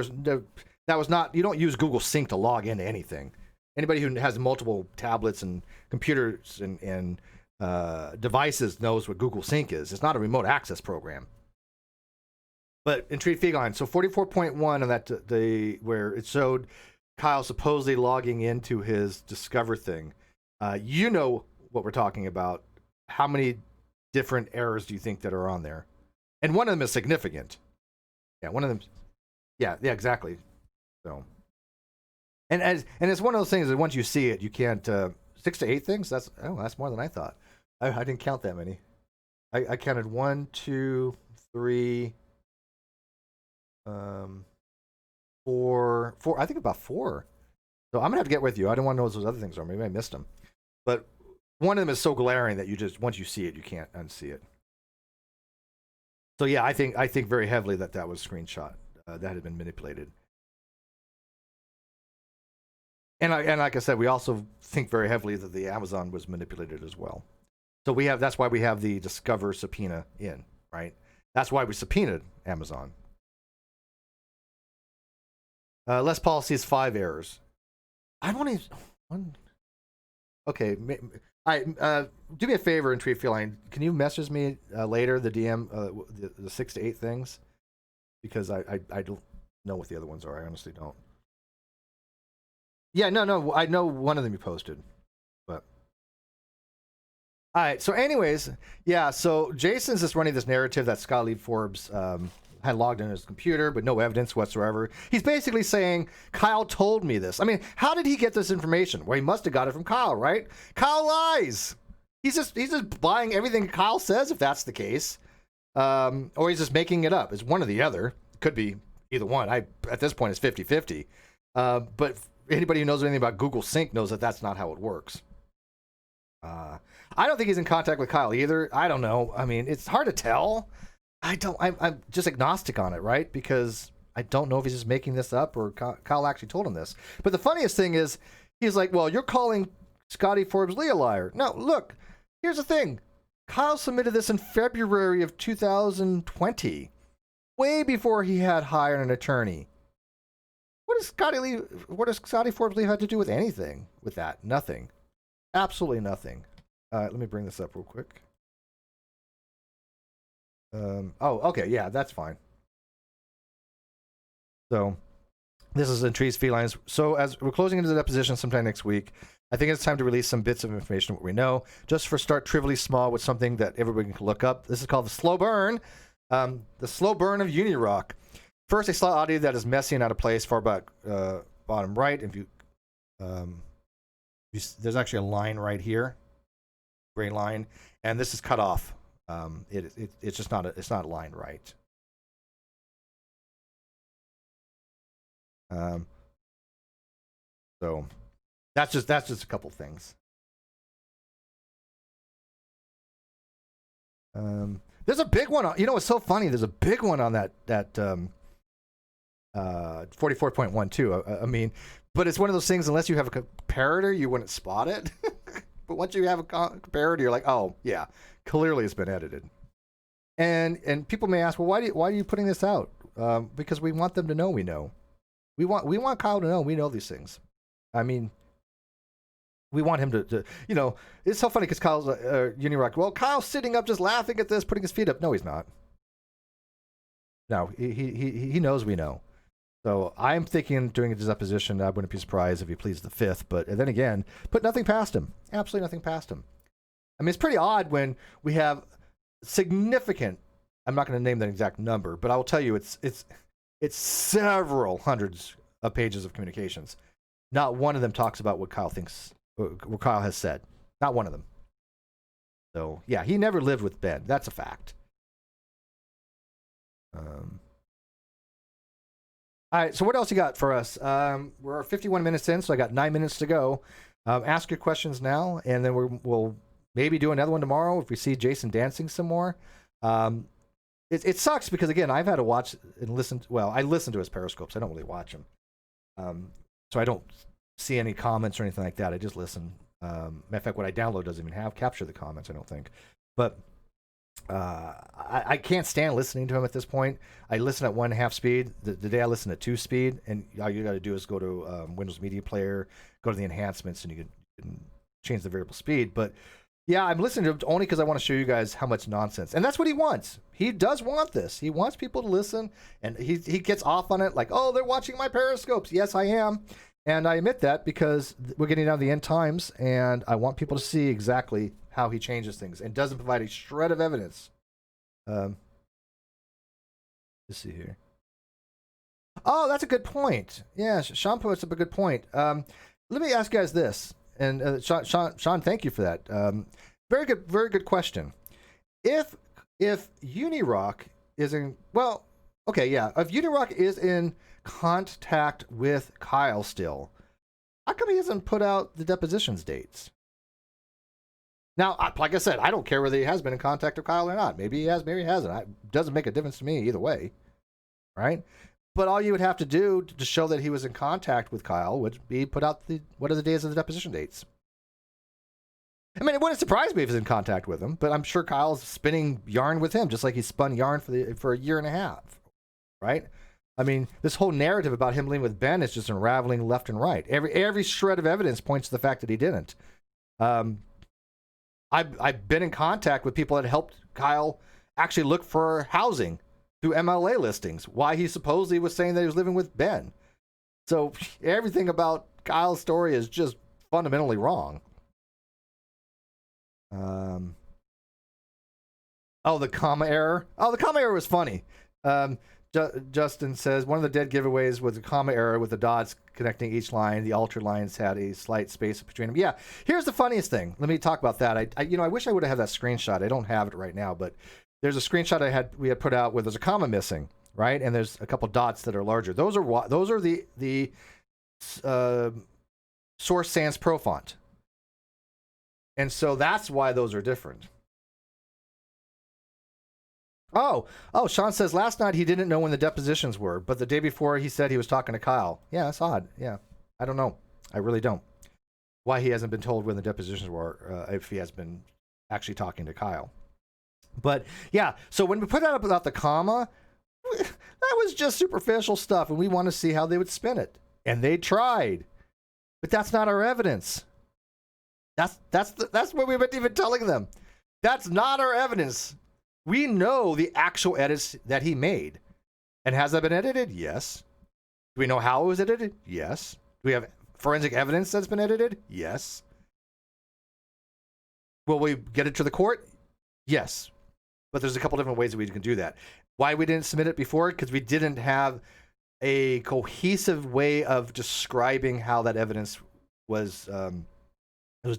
was not. You don't use Google Sync to log into anything. Anybody who has multiple tablets and computers and devices knows what Google Sync is. It's not a remote access program. But Entreat Feline, so 44.1 on that where it showed Kyle supposedly logging into his Discover thing. You know what we're talking about. How many different errors do you think that are on there? And one of them is significant. Yeah, one of them. Yeah, exactly. So, and it's one of those things that once you see it, you can't. 6 to 8 things. That's more than I thought. I didn't count that many. I counted 1, 2, 3, 4. I think about 4. So I'm gonna have to get with you. I don't want to know what those other things are. Maybe I missed them. But one of them is so glaring that you just, once you see it, you can't unsee it. So yeah, I think very heavily that was screenshot. That had been manipulated. And like I said, we also think very heavily that the Amazon was manipulated as well. So that's why we have the Discover subpoena in, right? That's why we subpoenaed Amazon. Less policies, 5 errors. I don't want to. Okay, all right. Do me a favor, Entreat Feline. Can you message me later the DM the 6 to 8 things? Because I don't know what the other ones are. I honestly don't. Yeah, no. I know one of them you posted, but. All right. So, anyways, yeah. So Jason's just running this narrative that Scott Lee Forbes had logged in his computer, but no evidence whatsoever. He's basically saying Kyle told me this. I mean, how did he get this information? Well, he must have got it from Kyle, right? Kyle lies. He's just buying everything Kyle says, if that's the case, or he's just making it up. It's one or the other. Could be either one. At this point, it's 50-50. But anybody who knows anything about Google Sync knows that that's not how it works. I don't think he's in contact with Kyle either. I don't know. I mean, it's hard to tell. I'm just agnostic on it, right? Because I don't know if he's just making this up or Kyle actually told him this. But the funniest thing is, he's like, well, you're calling Scotty Forbes Lee a liar. No, look, here's the thing. Kyle submitted this in February of 2020, way before he had hired an attorney. What does Scotty Forbes Lee have to do with anything with that? Nothing. Absolutely nothing. Let me bring this up real quick. Oh, okay, yeah, that's fine. So, this is in Trees Felines. So, as we're closing into the deposition sometime next week, I think it's time to release some bits of information what we know, just for start trivially small with something that everybody can look up. This is called the slow burn. The slow burn of UNIRock. First, a slot audio that is messy and out of place, far back bottom right. If you, there's actually a line right here, gray line, and this is cut off. It's just not it's not aligned right. So that's just a couple things. There's a big one. You know, it's so funny. There's a big one on that 44.12. I mean, but it's one of those things. Unless you have a comparator, you wouldn't spot it. But once you have a comparator, you're like, oh yeah, clearly it's been edited. And people may ask, well, why are you putting this out? Because we want them to know we know. We want Kyle to know we know these things. I mean, we want him to you know, it's so funny because Kyle's UNIRock. Well, Kyle's sitting up just laughing at this, putting his feet up. No, he's not. No, he knows we know. So I'm thinking during his deposition, I wouldn't be surprised if he pleads the fifth. But then again, put nothing past him. Absolutely nothing past him. I mean, it's pretty odd when we have significant. I'm not going to name that exact number, but I will tell you, it's several hundreds of pages of communications. Not one of them talks about what Kyle thinks, what Kyle has said. Not one of them. So yeah, he never lived with Ben. That's a fact. All right, so what else you got for us? We're 51 minutes in, so I got 9 minutes to go. Ask your questions now, and then we'll maybe do another one tomorrow if we see Jason dancing some more. It sucks because, again, I've had to watch and listen. Well, I listen to his periscopes. I don't really watch them. So I don't see any comments or anything like that. I just listen. Matter of fact, what I download doesn't even capture the comments, I don't think. But I can't stand listening to him at this point. I listen at 1.5 speed. The day I listen at 2 speed, and all you got to do is go to Windows Media Player, go to the enhancements, and you can change the variable speed. But yeah, I'm listening to him only because I want to show you guys how much nonsense. And that's what he wants. He does want this. He wants people to listen, and he gets off on it like, oh, they're watching my periscopes. Yes, I am. And I admit that because we're getting down to the end times, and I want people to see exactly how he changes things and doesn't provide a shred of evidence. Let's see here. Oh, that's a good point. Yeah, Sean puts up a good point. Let me ask you guys this, and Sean, thank you for that. Very good question. If UNIRock is in, well, okay, yeah, if UNIRock is in contact with Kyle still, how come he hasn't put out the depositions dates? Now, like I said, I don't care whether he has been in contact with Kyle or not. Maybe he has, maybe he hasn't. It doesn't make a difference to me either way, right? But all you would have to do to show that he was in contact with Kyle would be put out what are the days of the deposition dates. I mean, it wouldn't surprise me if he's in contact with him, but I'm sure Kyle's spinning yarn with him, just like he spun yarn for a year and a half, right? I mean, this whole narrative about him living with Ben is just unraveling left and right. Every shred of evidence points to the fact that he didn't. I've been in contact with people that helped Kyle actually look for housing through MLA listings. Why he supposedly was saying that he was living with Ben. So everything about Kyle's story is just fundamentally wrong. Oh, the comma error. Oh, the comma error was funny. Justin says one of the dead giveaways was a comma error with the dots connecting each line. The altered lines had a slight space between them. Yeah, here's the funniest thing. Let me talk about that. I wish I would have had that screenshot. I don't have it right now, but there's a screenshot we had put out where there's a comma missing, right? And there's a couple dots that are larger. Those are the Source Sans Pro font. And so that's why those are different. Oh, Sean says last night he didn't know when the depositions were, but the day before he said he was talking to Kyle. Yeah, that's odd. Yeah, I don't know. I really don't. Why he hasn't been told when the depositions were, if he has been actually talking to Kyle. But yeah, so when we put that up without the comma, that was just superficial stuff, and we want to see how they would spin it. And they tried, but that's not our evidence. That's what we've been even telling them. That's not our evidence. We know the actual edits that he made. And has that been edited? Yes. Do we know how it was edited? Yes. Do we have forensic evidence that's been edited? Yes. Will we get it to the court? Yes. But there's a couple different ways that we can do that. Why we didn't submit it before? Because we didn't have a cohesive way of describing how that evidence was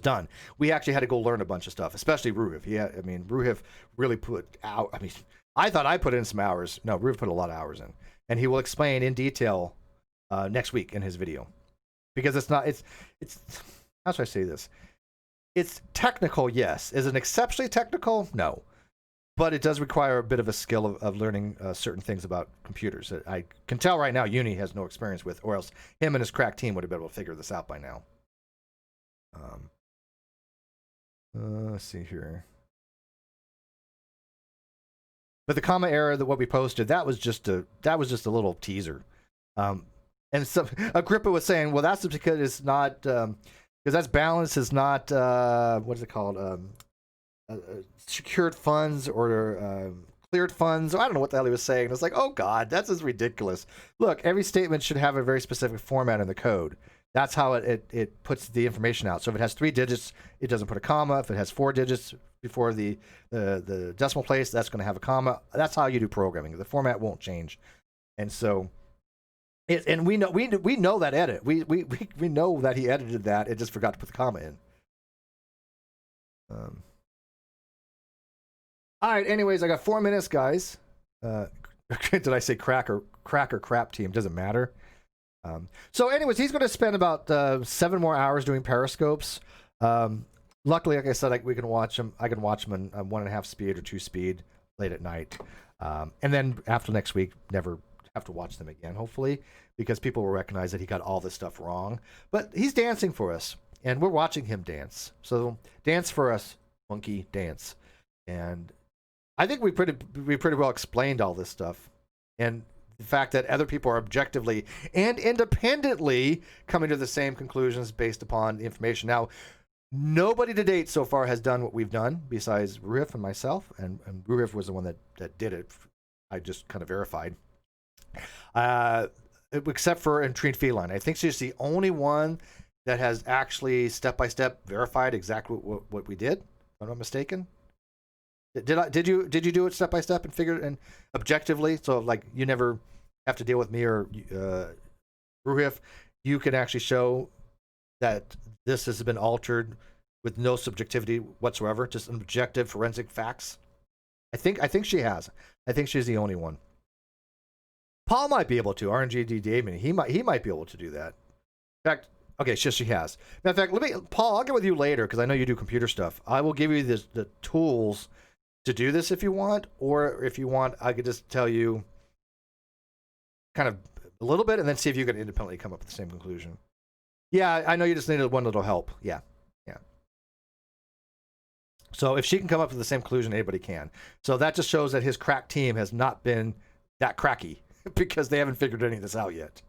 done. We actually had to go learn a bunch of stuff, especially Ruhiv. Ruhiv really put out. I thought I put in some hours. No, Ruhiv put a lot of hours in, and he will explain in detail next week in his video, because it's not. It's how should I say this? It's technical, yes. Is it exceptionally technical? No, but it does require a bit of a skill of learning certain things about computers that I can tell right now Uni has no experience with, or else him and his crack team would have been able to figure this out by now. Let's see here. But the comma error that what we posted, that was just a little teaser. And so Agrippa was saying, well, that's because it's not because that's balance is not what is it called? Secured funds or cleared funds. I don't know what the hell he was saying. It's like, oh God, that's just ridiculous. Look, every statement should have a very specific format in the code. That's how it puts the information out. So if it has 3 digits, it doesn't put a comma. If it has 4 digits before the decimal place, that's going to have a comma. That's how you do programming. The format won't change. And so, and we know that edit. We know that he edited that. It just forgot to put the comma in. All right. Anyways, I got 4 minutes, guys. Did I say crack or crap team? Doesn't matter. So anyways, he's going to spend about 7 more hours doing periscopes. Luckily, like I said, we can watch him. I can watch him in 1.5 speed or 2 speed late at night. And then after next week, never have to watch them again, hopefully, because people will recognize that he got all this stuff wrong. But he's dancing for us, and we're watching him dance. So dance for us, monkey, dance. And I think we pretty well explained all this stuff. And the fact that other people are objectively and independently coming to the same conclusions based upon the information. Now, nobody to date so far has done what we've done besides Ruhiv and myself, and Ruhiv was the one that did it. I just kind of verified. Except for Intrigued Feline. I think she's the only one that has actually step-by-step verified exactly what we did, if I'm not mistaken. Did you do it step by step and figure it and objectively? So like you never have to deal with me or Ruhiv. You can actually show that this has been altered with no subjectivity whatsoever, just objective forensic facts. I think she has. I think she's the only one. Paul might be able to. RNGD Damon, he might be able to do that. In fact, okay, she has. In fact, Paul, I'll get with you later because I know you do computer stuff. I will give you the tools to do this if you want, or if you want, I could just tell you kind of a little bit and then see if you can independently come up with the same conclusion. Yeah, I know you just needed one little help. Yeah. So if she can come up with the same conclusion, anybody can. So that just shows that his crack team has not been that cracky because they haven't figured any of this out yet.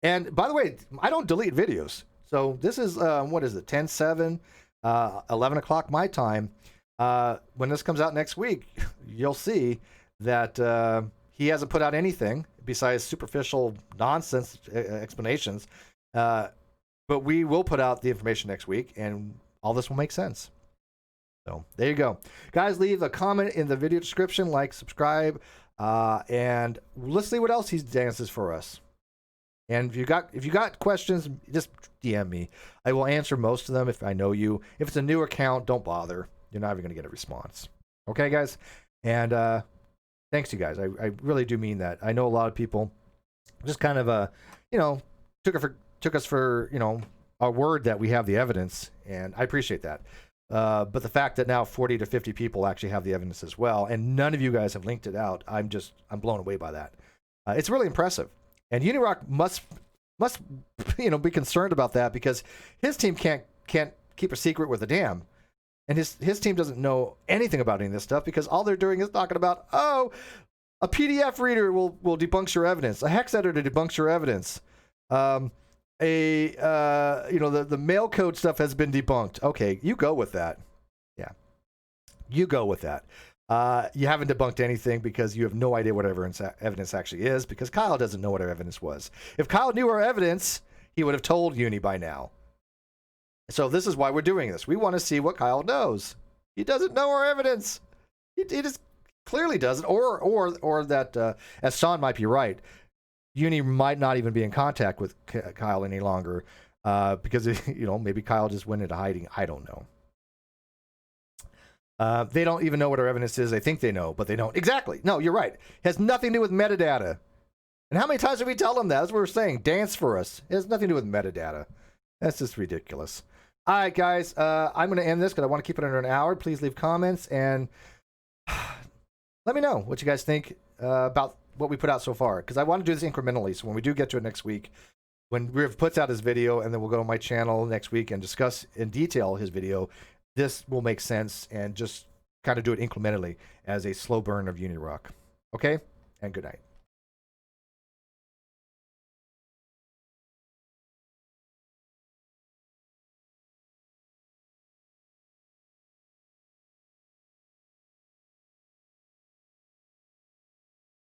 And by the way, I don't delete videos. So this is, what is it, 10/7, 11 o'clock my time. When this comes out next week, you'll see that he hasn't put out anything besides superficial nonsense explanations. But we will put out the information next week, and all this will make sense. So there you go. Guys, leave a comment in the video description, like, subscribe, and let's see what else he dances for us. And if you got questions, just DM me. I will answer most of them if I know you. If it's a new account, don't bother. You're not even going to get a response. Okay, guys? And thanks, you guys. I really do mean that. I know a lot of people just kind of, took us for, our word that we have the evidence, and I appreciate that. But the fact that now 40 to 50 people actually have the evidence as well, and none of you guys have linked it out, I'm blown away by that. It's really impressive. And UNIRock must be concerned about that, because his team can't keep a secret with a damn. And his team doesn't know anything about any of this stuff, because all they're doing is talking about, oh, a PDF reader will debunk your evidence. A hex editor debunks your evidence. The mail code stuff has been debunked. Okay, you go with that. Yeah, you go with that. You haven't debunked anything, because you have no idea what evidence actually is, because Kyle doesn't know what our evidence was. If Kyle knew our evidence, he would have told Uni by now. So this is why we're doing this. We want to see what Kyle knows. He doesn't know our evidence. He just clearly doesn't. Or that, as Sean might be right, Uni might not even be in contact with Kyle any longer, because maybe Kyle just went into hiding. I don't know. They don't even know what our evidence is. They think they know, but they don't. Exactly. No, you're right. It has nothing to do with metadata. And how many times did we tell them that? That's what we're saying. Dance for us. It has nothing to do with metadata. That's just ridiculous. All right, guys. I'm going to end this because I want to keep it under an hour. Please leave comments and let me know what you guys think about what we put out so far, because I want to do this incrementally. So when we do get to it next week, when Riv puts out his video, and then we'll go to my channel next week and discuss in detail his video, this will make sense, and just kind of do it incrementally as a slow burn of UNIRock. Okay? And good night.